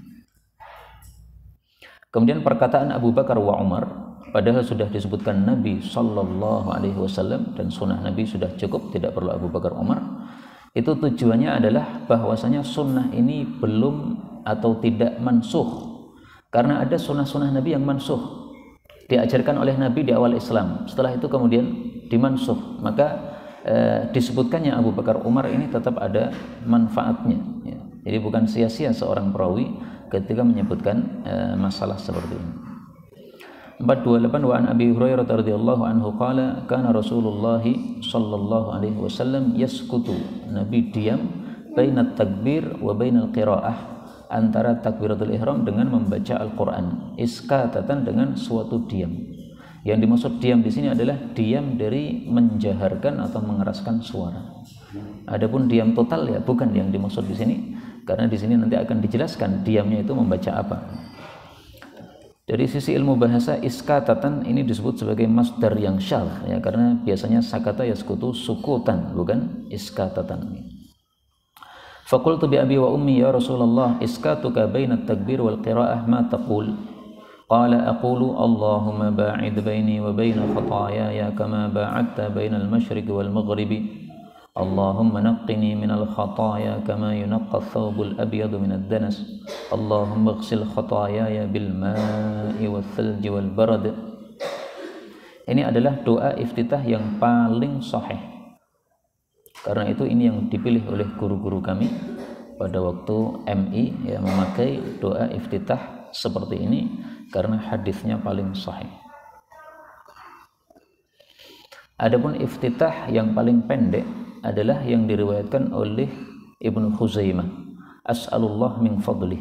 Kemudian perkataan Abu Bakar wa Umar, padahal sudah disebutkan Nabi sallallahu alaihi wasallam dan sunnah Nabi sudah cukup, tidak perlu Abu Bakar Umar. Itu tujuannya adalah bahwasanya sunnah ini belum atau tidak mansuh, karena ada sunnah-sunnah Nabi yang mansuh, diajarkan oleh Nabi di awal Islam, setelah itu kemudian dimansuh. Maka disebutkannya Abu Bakar Umar ini tetap ada manfaatnya, ya. Jadi bukan sia-sia seorang perawi ketika menyebutkan masalah seperti ini. 428 wa an Abi Hurairah radhiyallahu anhu qala kana Rasulullah sallallahu alaihi wasallam yaskutu, Nabi diam bainat takbir wa bainal qiraah, antara takbiratul ihram dengan membaca Al-Qur'an, iskatatan, dengan suatu diam. Yang dimaksud diam di sini adalah diam dari menjaharkan atau mengeraskan suara. Adapun diam total ya bukan yang dimaksud di sini, karena di sini nanti akan dijelaskan diamnya itu membaca apa. Dari sisi ilmu bahasa, iskatatan ini disebut sebagai masdar yang syadz, ya, karena biasanya sakata yaskutu sukutan, bukan iskatatan. Faqultu bi abi wa ummi ya Rasulullah iskatuka bainat takbir wal qiraah ma taqul? Qala aqulu Allahumma ba'id baini wa baina khataayaya kama ba'adta bainal masyriqi wal maghribi. Allahumma naqqini minal khataaya kama yunaqqa ath-thawbul abyadu minad danas. Allahumma ighsil khataayaya bil ma'i wath thalji wal barad. Ini adalah doa iftitah yang paling sahih. Karena itu ini yang dipilih oleh guru-guru kami pada waktu MI, ya, memakai doa iftitah seperti ini karena hadisnya paling sahih. Adapun iftitah yang paling pendek adalah yang diriwayatkan oleh Ibnu Khuzaimah, as'alullah min fadlih,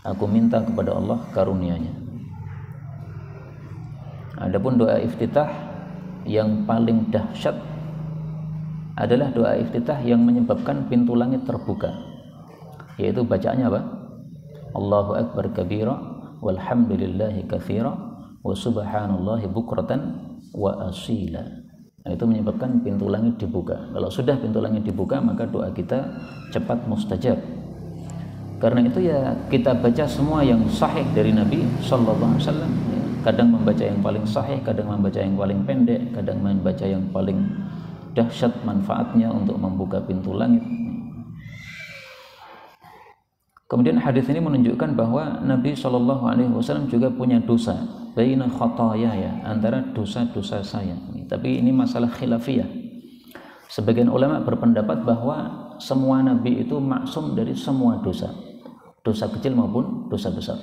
aku minta kepada Allah karunia-Nya. Adapun doa iftitah yang paling dahsyat adalah doa iftitah yang menyebabkan pintu langit terbuka, yaitu bacaannya apa? Allahu akbar kabira walhamdulillahi katsira wa subhanallahi bukratan wa asila. Nah, itu menyebabkan pintu langit dibuka. Kalau sudah pintu langit dibuka, maka doa kita cepat mustajab. Karena itu ya kita baca semua yang sahih dari Nabi sallallahu alaihi wasallam. Kadang membaca yang paling sahih, kadang membaca yang paling pendek, kadang membaca yang paling dahsyat manfaatnya untuk membuka pintu langit. Kemudian hadis ini menunjukkan bahwa Nabi sallallahu alaihi wasallam juga punya dosa, baina khataaya, antara dosa-dosa saya. Tapi ini masalah khilafiyah. Sebagian ulama berpendapat bahwa semua nabi itu maksum dari semua dosa, dosa kecil maupun dosa besar.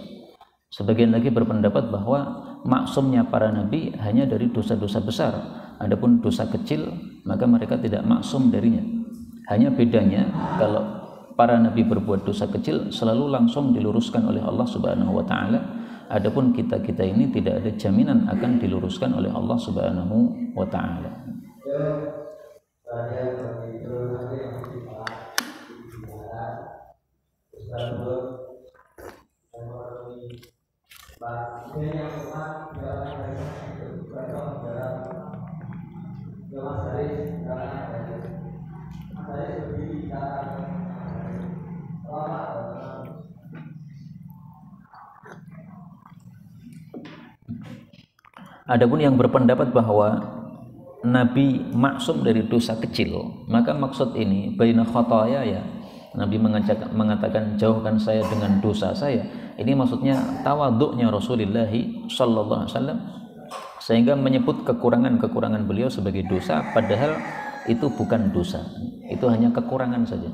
Sebagian lagi berpendapat bahwa maksumnya para nabi hanya dari dosa-dosa besar. Adapun dosa kecil maka mereka tidak maksum darinya. Hanya bedanya kalau para nabi berbuat dosa kecil selalu langsung diluruskan oleh Allah Subhanahu wa taala. Adapun kita-kita ini tidak ada jaminan akan diluruskan oleh Allah Subhanahu wa taala. Adapun yang berpendapat bahwa Nabi maksum dari dosa kecil, maka maksud ini baina khataaya, ya, Nabi mengatakan jauhkan saya dengan dosa saya. Ini maksudnya tawadhu'nya Rasulullah sallallahu alaihi wasallam, sehingga menyebut kekurangan-kekurangan beliau sebagai dosa, padahal itu bukan dosa, itu hanya kekurangan saja.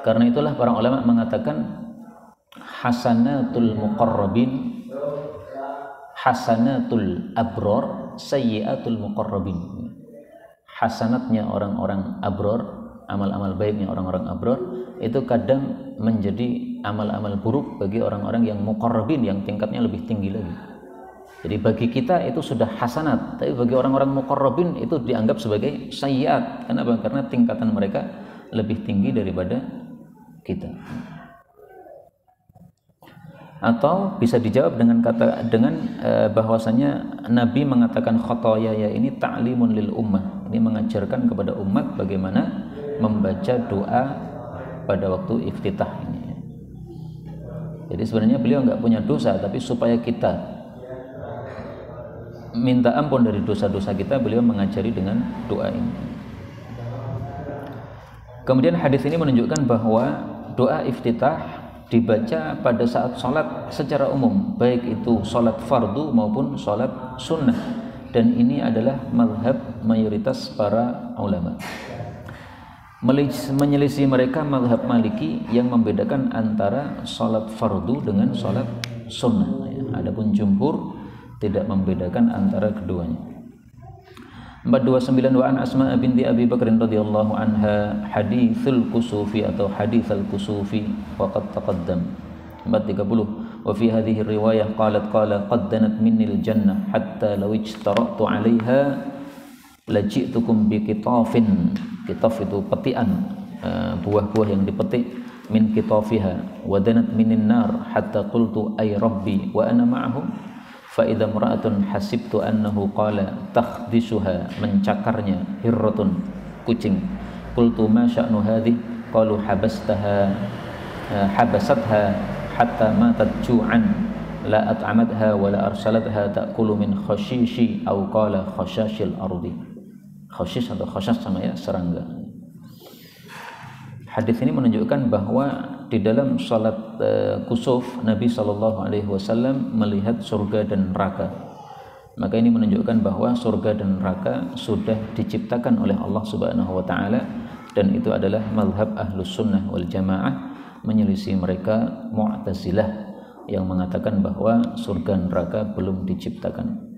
Karena itulah para ulama mengatakan hasanatul muqarrabin hasanatul abror sayyiatul muqarrabin. Hasanatnya orang-orang abror, amal-amal baiknya orang-orang abror, itu kadang menjadi amal-amal buruk bagi orang-orang yang muqarrabin, yang tingkatnya lebih tinggi lagi. Jadi bagi kita itu sudah hasanat, tapi bagi orang-orang muqarrabin itu dianggap sebagai sayyiat. Kenapa? Karena tingkatan mereka lebih tinggi daripada kita. Atau bisa dijawab dengan bahwasanya Nabi mengatakan khotoyaya ini ta'limun lil ummah. Ini mengajarkan kepada umat bagaimana membaca doa pada waktu iftitah ini. Jadi sebenarnya beliau nggak punya dosa, tapi supaya kita minta ampun dari dosa-dosa kita, beliau mengajari dengan doa ini. Kemudian hadis ini menunjukkan bahwa doa iftitah dibaca pada saat sholat secara umum, baik itu sholat fardu maupun sholat sunnah, dan ini adalah mazhab mayoritas para ulama. Menyelisih mereka mazhab Maliki yang membedakan antara sholat fardu dengan sholat sunnah. Adapun jumhur tidak membedakan antara keduanya. 429 wa an Asma binti Abi Bakr radhiyallahu anha hadithul kusufi atau hadithal kusufi waqad taqaddam. 430 wa fi hadhihi riwayah qala qaddanat minnil jannah hatta law ijtara'tu 'alaiha laji'tukum bi kitafin. Kitaf itu petian, buah-buah yang dipetik, min kitafiha wa danat minin nar hatta qultu ay rabbi wa ana ma'ahum fa idza imra'atun hasibtu annahu qala takhdisuha, mencakarnya, hirratun, kucing. Qultu ma sya'nu hadhi qalu habasatha hatta matat ju'an la at'amatha wa la arsalatha ta'kulu min khashishi aw qala khashashil ardi. Khashish atau khashash sama ya, serangga. Hadis ini menunjukkan bahwa di dalam salat kusuf Nabi SAW melihat surga dan neraka. Maka ini menunjukkan bahwa surga dan neraka sudah diciptakan oleh Allah Subhanahu wa taala, dan itu adalah mazhab Ahlus Sunnah wal Jamaah, menyelisih mereka Mu'tazilah yang mengatakan bahwa surga neraka belum diciptakan.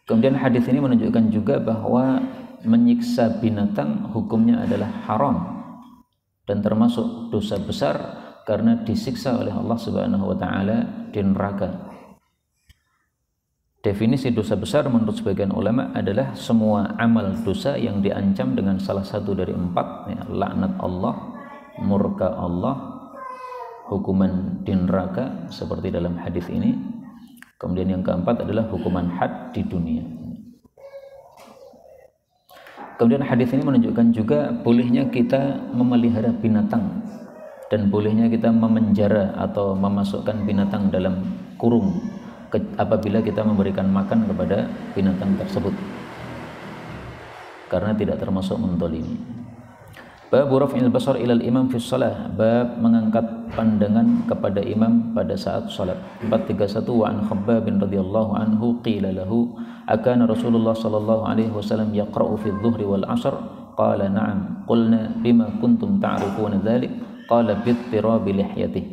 Kemudian hadis ini menunjukkan juga bahwa menyiksa binatang hukumnya adalah haram dan termasuk dosa besar karena disiksa oleh Allah Subhanahu wa taala di neraka. Definisi dosa besar menurut sebagian ulama adalah semua amal dosa yang diancam dengan salah satu dari 4, ya, laknat Allah, murka Allah, hukuman di neraka seperti dalam hadis ini. Kemudian yang keempat adalah hukuman had di dunia. Kemudian hadis ini menunjukkan juga bolehnya kita memelihara binatang dan bolehnya kita memenjara atau memasukkan binatang dalam kurung apabila kita memberikan makan kepada binatang tersebut, karena tidak termasuk menzalimi. Bab raf'il basar ilal imam fi shalah, bab mengangkat pandangan kepada imam pada saat salat. 431 wa an Khabbab radhiyallahu anhu qila lahu akana Rasulullah sallallahu alaihi wasallam yaqra'u fi adh-dhuhri wal 'ashr qala na'am qulna bima kuntum ta'rifuna dhalik qala bittirabi lihyatihi.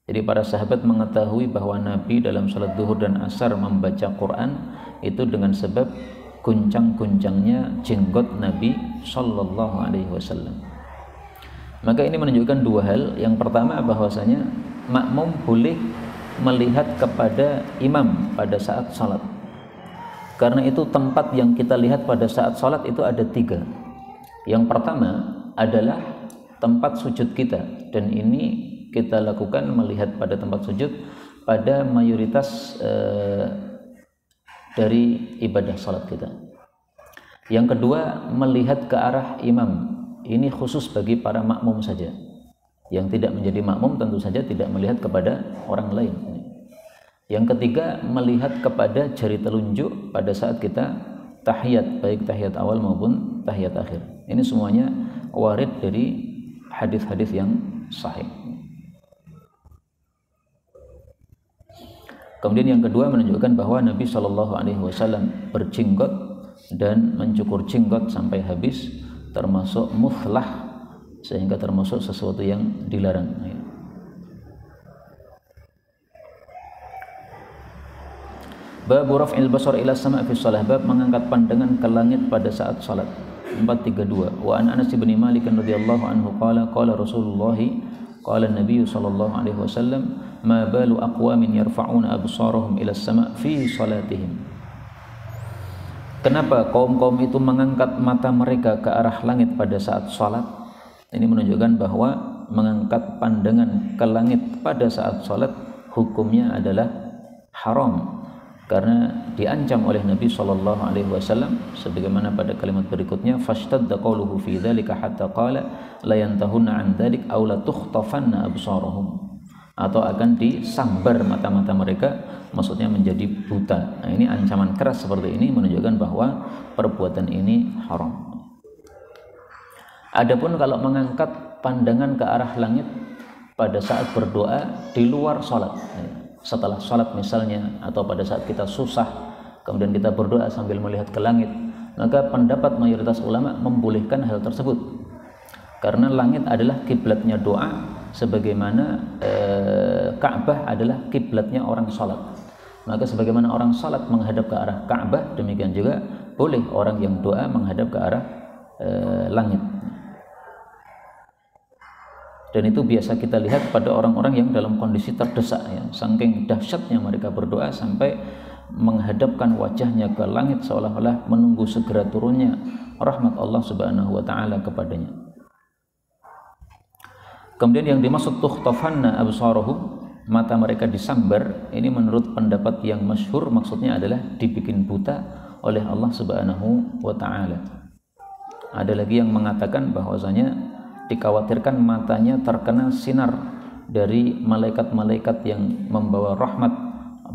Jadi para sahabat mengetahui bahwa Nabi dalam salat zuhur dan asar membaca Quran itu dengan sebab guncang-guncangnya jenggot Nabi sallallahu alaihi wasallam. Maka ini menunjukkan dua hal. Yang pertama bahwasanya makmum boleh melihat kepada imam pada saat salat. Karena itu tempat yang kita lihat pada saat salat itu ada 3. Yang pertama adalah tempat sujud kita, dan ini kita lakukan melihat pada tempat sujud pada mayoritas dari ibadah salat kita. Yang kedua, melihat ke arah imam. Ini khusus bagi para makmum saja. Yang tidak menjadi makmum tentu saja tidak melihat kepada orang lain. Yang ketiga, melihat kepada jari telunjuk pada saat kita tahiyat, baik tahiyat awal maupun tahiyat akhir. Ini semuanya warid dari hadis-hadis yang sahih. Kemudian yang kedua menunjukkan bahwa Nabi SAW berjenggot dan mencukur jenggot sampai habis, termasuk muthlah, sehingga termasuk sesuatu yang dilarang. Bab raf'il basar ila sama' fi shalah, bab mengangkat pandangan ke langit pada saat salat. 432 wa an Anas bin Malik radhiyallahu anhu qala qala Rasulullah Qala an-nabiy sallallahu alaihi wasallam, "Ma balu aqwamin yarfa'una absarahum ila as-sama' fi salatihim." Kenapa kaum-kaum itu mengangkat mata mereka ke arah langit pada saat salat? Ini menunjukkan bahwa mengangkat pandangan ke langit pada saat salat hukumnya adalah haram, karena diancam oleh Nabi sallallahu alaihi wasallam sebagaimana pada kalimat berikutnya, fashtadda qawluhu fi dzalika hatta qala la yantahunna an dzalik aw la tukhtafanna absarahum, atau akan disambar mata-mata mereka, maksudnya menjadi buta. Nah, ini ancaman keras seperti ini menunjukkan bahwa perbuatan ini haram. Adapun kalau mengangkat pandangan ke arah langit pada saat berdoa di luar salat, setelah salat misalnya, atau pada saat kita susah kemudian kita berdoa sambil melihat ke langit, maka pendapat mayoritas ulama membolehkan hal tersebut, karena langit adalah kiblatnya doa, sebagaimana Ka'bah adalah kiblatnya orang salat. Maka sebagaimana orang salat menghadap ke arah Ka'bah, demikian juga boleh orang yang doa menghadap ke arah langit. Dan itu biasa kita lihat pada orang-orang yang dalam kondisi terdesak, ya, saking dahsyatnya mereka berdoa sampai menghadapkan wajahnya ke langit seolah-olah menunggu segera turunnya rahmat Allah Subhanahu wa taala kepadanya. Kemudian yang dimaksud tukhtafanna absarahum, mata mereka disambar, ini menurut pendapat yang masyhur maksudnya adalah dibikin buta oleh Allah Subhanahu wa taala. Ada lagi yang mengatakan bahwasanya dikhawatirkan matanya terkena sinar dari malaikat-malaikat yang membawa rahmat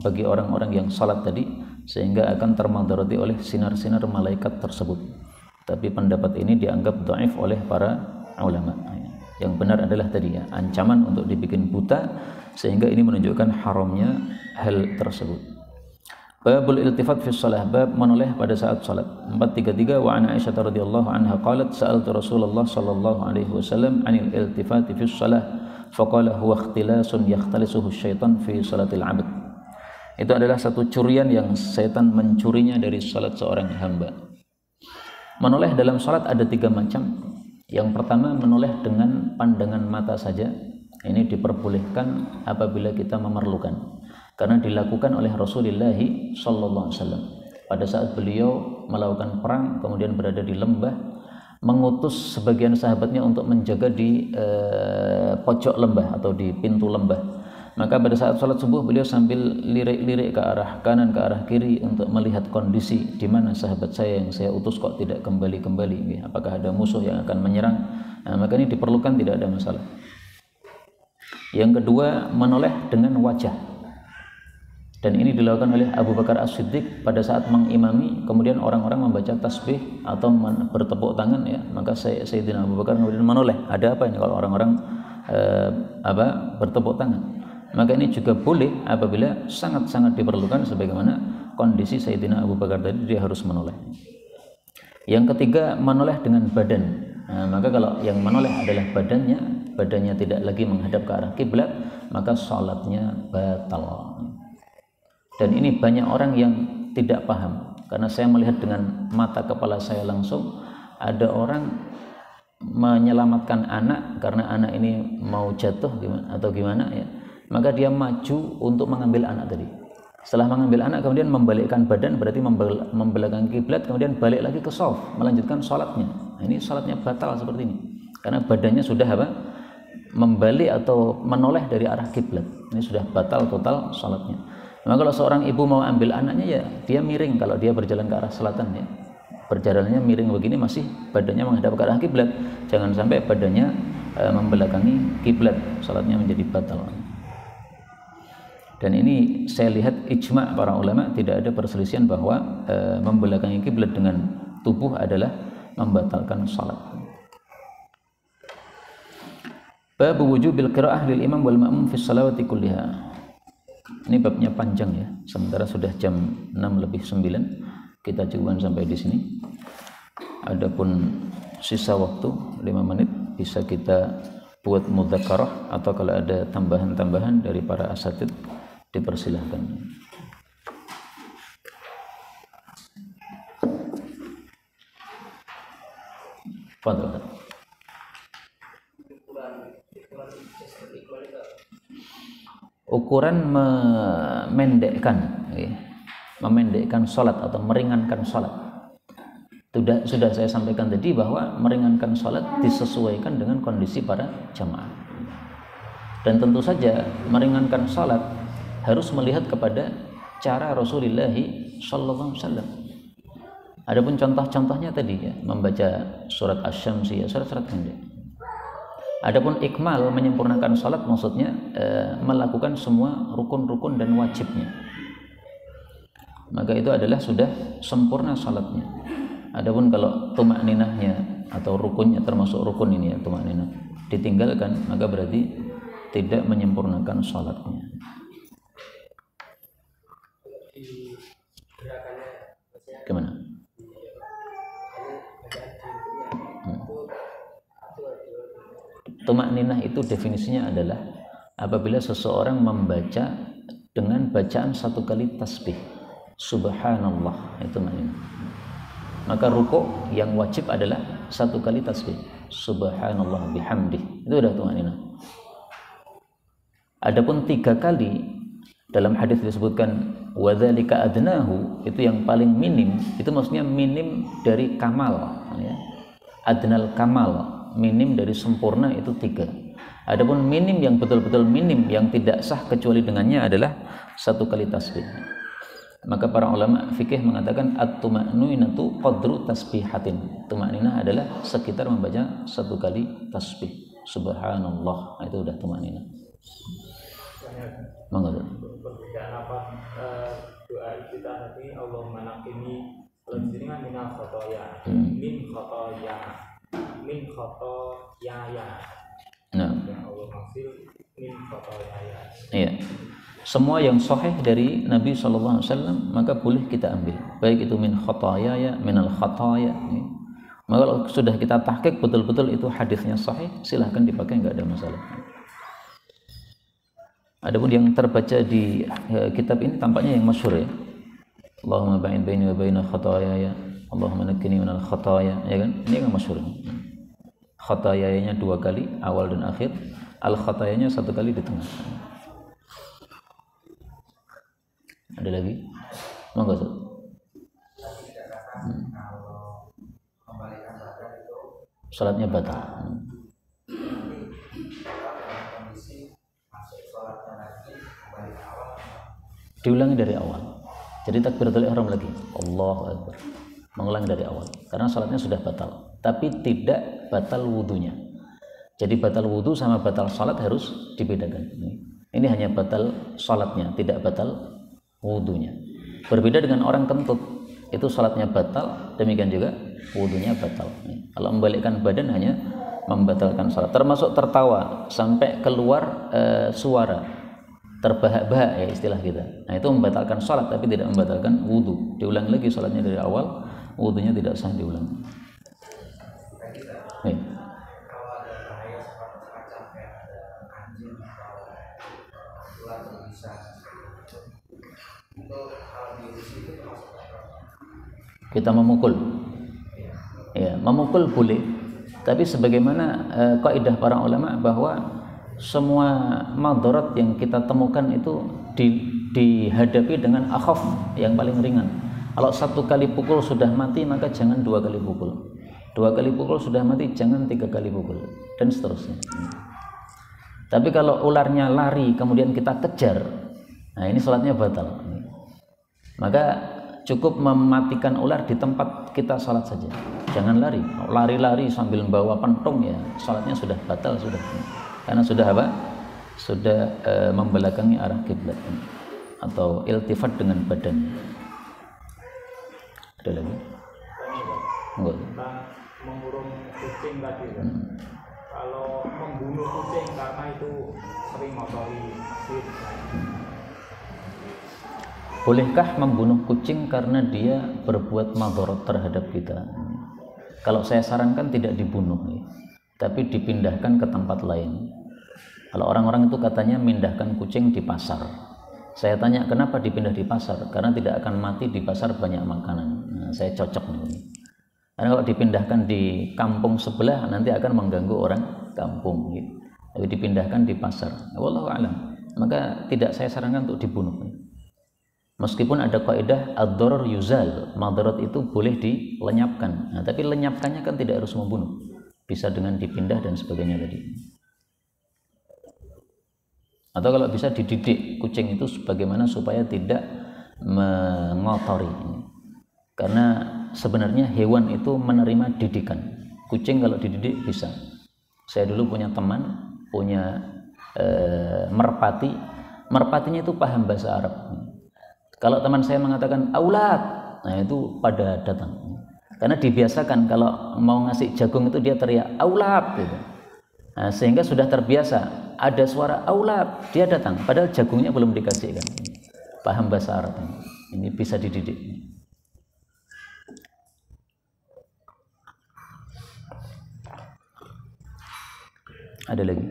bagi orang-orang yang salat tadi, sehingga akan termadarati oleh sinar-sinar malaikat tersebut. Tapi pendapat ini dianggap dhaif oleh para ulama. Yang benar adalah tadi, ya, ancaman untuk dibikin buta, sehingga ini menunjukkan haramnya hal tersebut. Babul iltifat fi shalah, bab menoleh pada saat salat. 433 wa an Aisyah radhiyallahu anha qalat sa'altu Rasulullah sallallahu alaihi wasallam 'anil iltifat fi shalah faqala huwa ikhtilasun yakhtalisuhu syaitan fi salatil 'abd. Itu adalah satu curian yang setan mencurinya dari salat seorang hamba. Menoleh dalam salat ada 3 macam. Yang pertama, menoleh dengan pandangan mata saja. Ini diperbolehkan apabila kita memerlukan, karena dilakukan oleh Rasulullah sallallahu alaihi wasallam pada saat beliau melakukan perang, kemudian berada di lembah, mengutus sebagian sahabatnya untuk menjaga di pojok lembah atau di pintu lembah. Maka pada saat sholat subuh beliau sambil lirik-lirik ke arah kanan, ke arah kiri untuk melihat kondisi di mana sahabat saya yang saya utus kok tidak kembali-kembali, apakah ada musuh yang akan menyerang. Nah, maka ini diperlukan, tidak ada masalah. Yang kedua, menoleh dengan wajah, dan ini dilakukan oleh Abu Bakar As-Siddiq pada saat mengimami, kemudian orang-orang membaca tasbih atau bertepuk tangan, ya, maka Sayyidina Abu Bakar kemudian menoleh, ada apa ini kalau orang-orang bertepuk tangan. Maka ini juga boleh apabila sangat-sangat diperlukan, sebagaimana kondisi Sayyidina Abu Bakar tadi, dia harus menoleh. Yang ketiga, menoleh dengan badan. Nah, maka kalau yang menoleh adalah badannya tidak lagi menghadap ke arah kiblat, maka sholatnya batal. Dan ini banyak orang yang tidak paham, karena saya melihat dengan mata kepala saya langsung, ada orang menyelamatkan anak karena anak ini mau jatuh atau gimana, ya, maka dia maju untuk mengambil anak tadi. Setelah mengambil anak, kemudian membalikkan badan, berarti membelakangi kiblat, kemudian balik lagi ke shaf, melanjutkan sholatnya. Nah, ini sholatnya batal seperti ini, karena badannya sudah membalik atau menoleh dari arah kiblat. Ini sudah batal total sholatnya. Maka kalau seorang ibu mau ambil anaknya, ya dia miring kalau dia berjalan ke arah selatan, ya. Perjalanannya miring begini, masih badannya menghadap ke arah kiblat. Jangan sampai badannya membelakangi kiblat, sholatnya menjadi batal. Dan ini saya lihat ijma' para ulama, tidak ada perselisihan bahwa membelakangi kiblat dengan tubuh adalah membatalkan salat. Bab wujubil qiraah lil imam wal ma'mum fi shalawati kulliha. Ini babnya panjang, ya. Sementara sudah jam 6:09. Kita cukupkan sampai di sini. Adapun sisa waktu 5 menit bisa kita buat mudzakarah, atau kalau ada tambahan-tambahan dari para asatidz dipersilahkan. Fadhil. ukuran memendekkan sholat atau meringankan sholat. Sudah saya sampaikan tadi bahwa meringankan sholat disesuaikan dengan kondisi para jamaah. Dan tentu saja meringankan sholat harus melihat kepada cara Rasulullah SAW. Adapun contoh-contohnya tadi ya, membaca surat Asy-Syams ya, surat-surat pendek. Adapun ikmal menyempurnakan salat maksudnya melakukan semua rukun-rukun dan wajibnya. Maka itu adalah sudah sempurna salatnya. Adapun kalau tumakninahnya atau rukunnya, termasuk rukun ini ya, tumakninah, ditinggalkan, maka berarti tidak menyempurnakan salatnya. Gimana? Tumakninah itu definisinya adalah apabila seseorang membaca dengan bacaan satu kali tasbih subhanallah, itu tumakninah. Maka ruku' yang wajib adalah satu kali tasbih subhanallah bihamdih, itu udah tumakninah. Adapun 3 kali dalam hadis disebutkan wadzalika adnahu, itu yang paling minim, itu maksudnya minim dari kamal ya. Adnal kamal, minim dari sempurna itu 3. Adapun minim yang betul-betul minim yang tidak sah kecuali dengannya adalah satu kali tasbih. Maka para ulama fikih mengatakan at-tuma'ninatu qadru tasbihatin. Tumakninah adalah sekitar membaca satu kali tasbih subhanallah, itu udah tumakninah. Mengapa? Perbedaan apa doa kita tadi Allahumma naqqini lanjutnya minal khotoya min khotoya min khotoya. Nah, Allah maghfir min khotoya. iya. Semua yang sahih dari Nabi SAW maka boleh kita ambil, baik itu min khotoya, minal khotoya. Maka kalau sudah kita tahqiq betul-betul itu hadisnya sahih, silahkan dipakai, nggak ada masalah. Adapun yang terbaca di kitab ini tampaknya yang masyhur ya. Allahumma ba'id baini wa baina khotoya, Allahumma naqqini minal khotoya, ya kan? Ini yang masyhur. Khotoyanya 2 kali awal dan akhir, al khotoyanya 1 kali di tengah. Ada lagi? Monggo. Salatnya batal. Diulangi dari awal. Jadi takbiratul ihram lagi, Allahu Akbar, mengulang dari awal, karena salatnya sudah batal, tapi tidak batal wudunya. Jadi batal wudu sama batal salat harus dibedakan. Ini hanya batal salatnya, tidak batal wudunya. Berbeda dengan orang kentut, itu salatnya batal, demikian juga wudunya batal. Kalau membalikkan badan hanya membatalkan salat, termasuk tertawa sampai keluar suara, terbahak-bahak ya istilah kita. Nah, itu membatalkan salat tapi tidak membatalkan wudu. Diulang lagi salatnya dari awal, wudunya tidak sah diulang. Nih. Kita memukul. Ya, memukul boleh. Tapi sebagaimana kaidah para ulama bahwa semua madarat yang kita temukan itu dihadapi dengan akhaf, yang paling ringan. Kalau 1 kali pukul sudah mati, maka jangan 2 kali pukul. 2 kali pukul sudah mati, jangan 3 kali pukul, dan seterusnya. Tapi kalau ularnya lari kemudian kita kejar, nah ini salatnya batal. Maka cukup mematikan ular di tempat kita salat saja. Jangan lari sambil membawa pentung, ya salatnya sudah batal sudah. Karena sudah apa? Sudah membelakangi arah kiblat atau iltifat dengan badan. Ada lagi? Enggak. Mengurung kucing tadi kan. Kalau membunuh kucing karena itu sering motori masjid. Bolehkah membunuh kucing karena dia berbuat madarat terhadap kita? Kalau saya sarankan tidak dibunuh, tapi dipindahkan ke tempat lain. Kalau orang-orang itu katanya mindahkan kucing di pasar. Saya tanya kenapa dipindah di pasar? Karena tidak akan mati di pasar, banyak makanan. Nah, saya cocok nih. Karena kalau dipindahkan di kampung sebelah nanti akan mengganggu orang kampung. Gitu. Tapi dipindahkan di pasar. Wallahu a'lam. maka tidak saya sarankan untuk dibunuh. Meskipun ada kaidah ad-darar yuzal, madarat itu boleh dilenyapkan. Nah, tapi lenyapkannya kan tidak harus membunuh. Bisa dengan dipindah dan sebagainya tadi. Atau kalau bisa dididik kucing itu sebagaimana supaya tidak mengotori. Karena sebenarnya hewan itu menerima didikan. Kucing kalau dididik bisa. Saya dulu punya teman, punya merpati. Merpatinya itu paham bahasa Arab. Kalau teman saya mengatakan aulad, nah itu pada datang. Karena dibiasakan kalau mau ngasih jagung itu dia teriak aulad gitu. Nah, sehingga sudah terbiasa ada suara aulad, dia datang. Padahal jagungnya belum dikasih kan. Paham bahasa Arab ini bisa dididik. Ada lagi?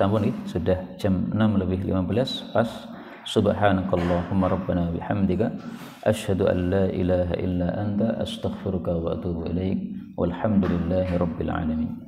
Sampun nih, sudah jam 6:15 pas. Subhanakallahumma rabbana bihamdika asyhadu an la ilaha illa anta astaghfiruka wa atubu ilaik walhamdulillahi rabbil alamin.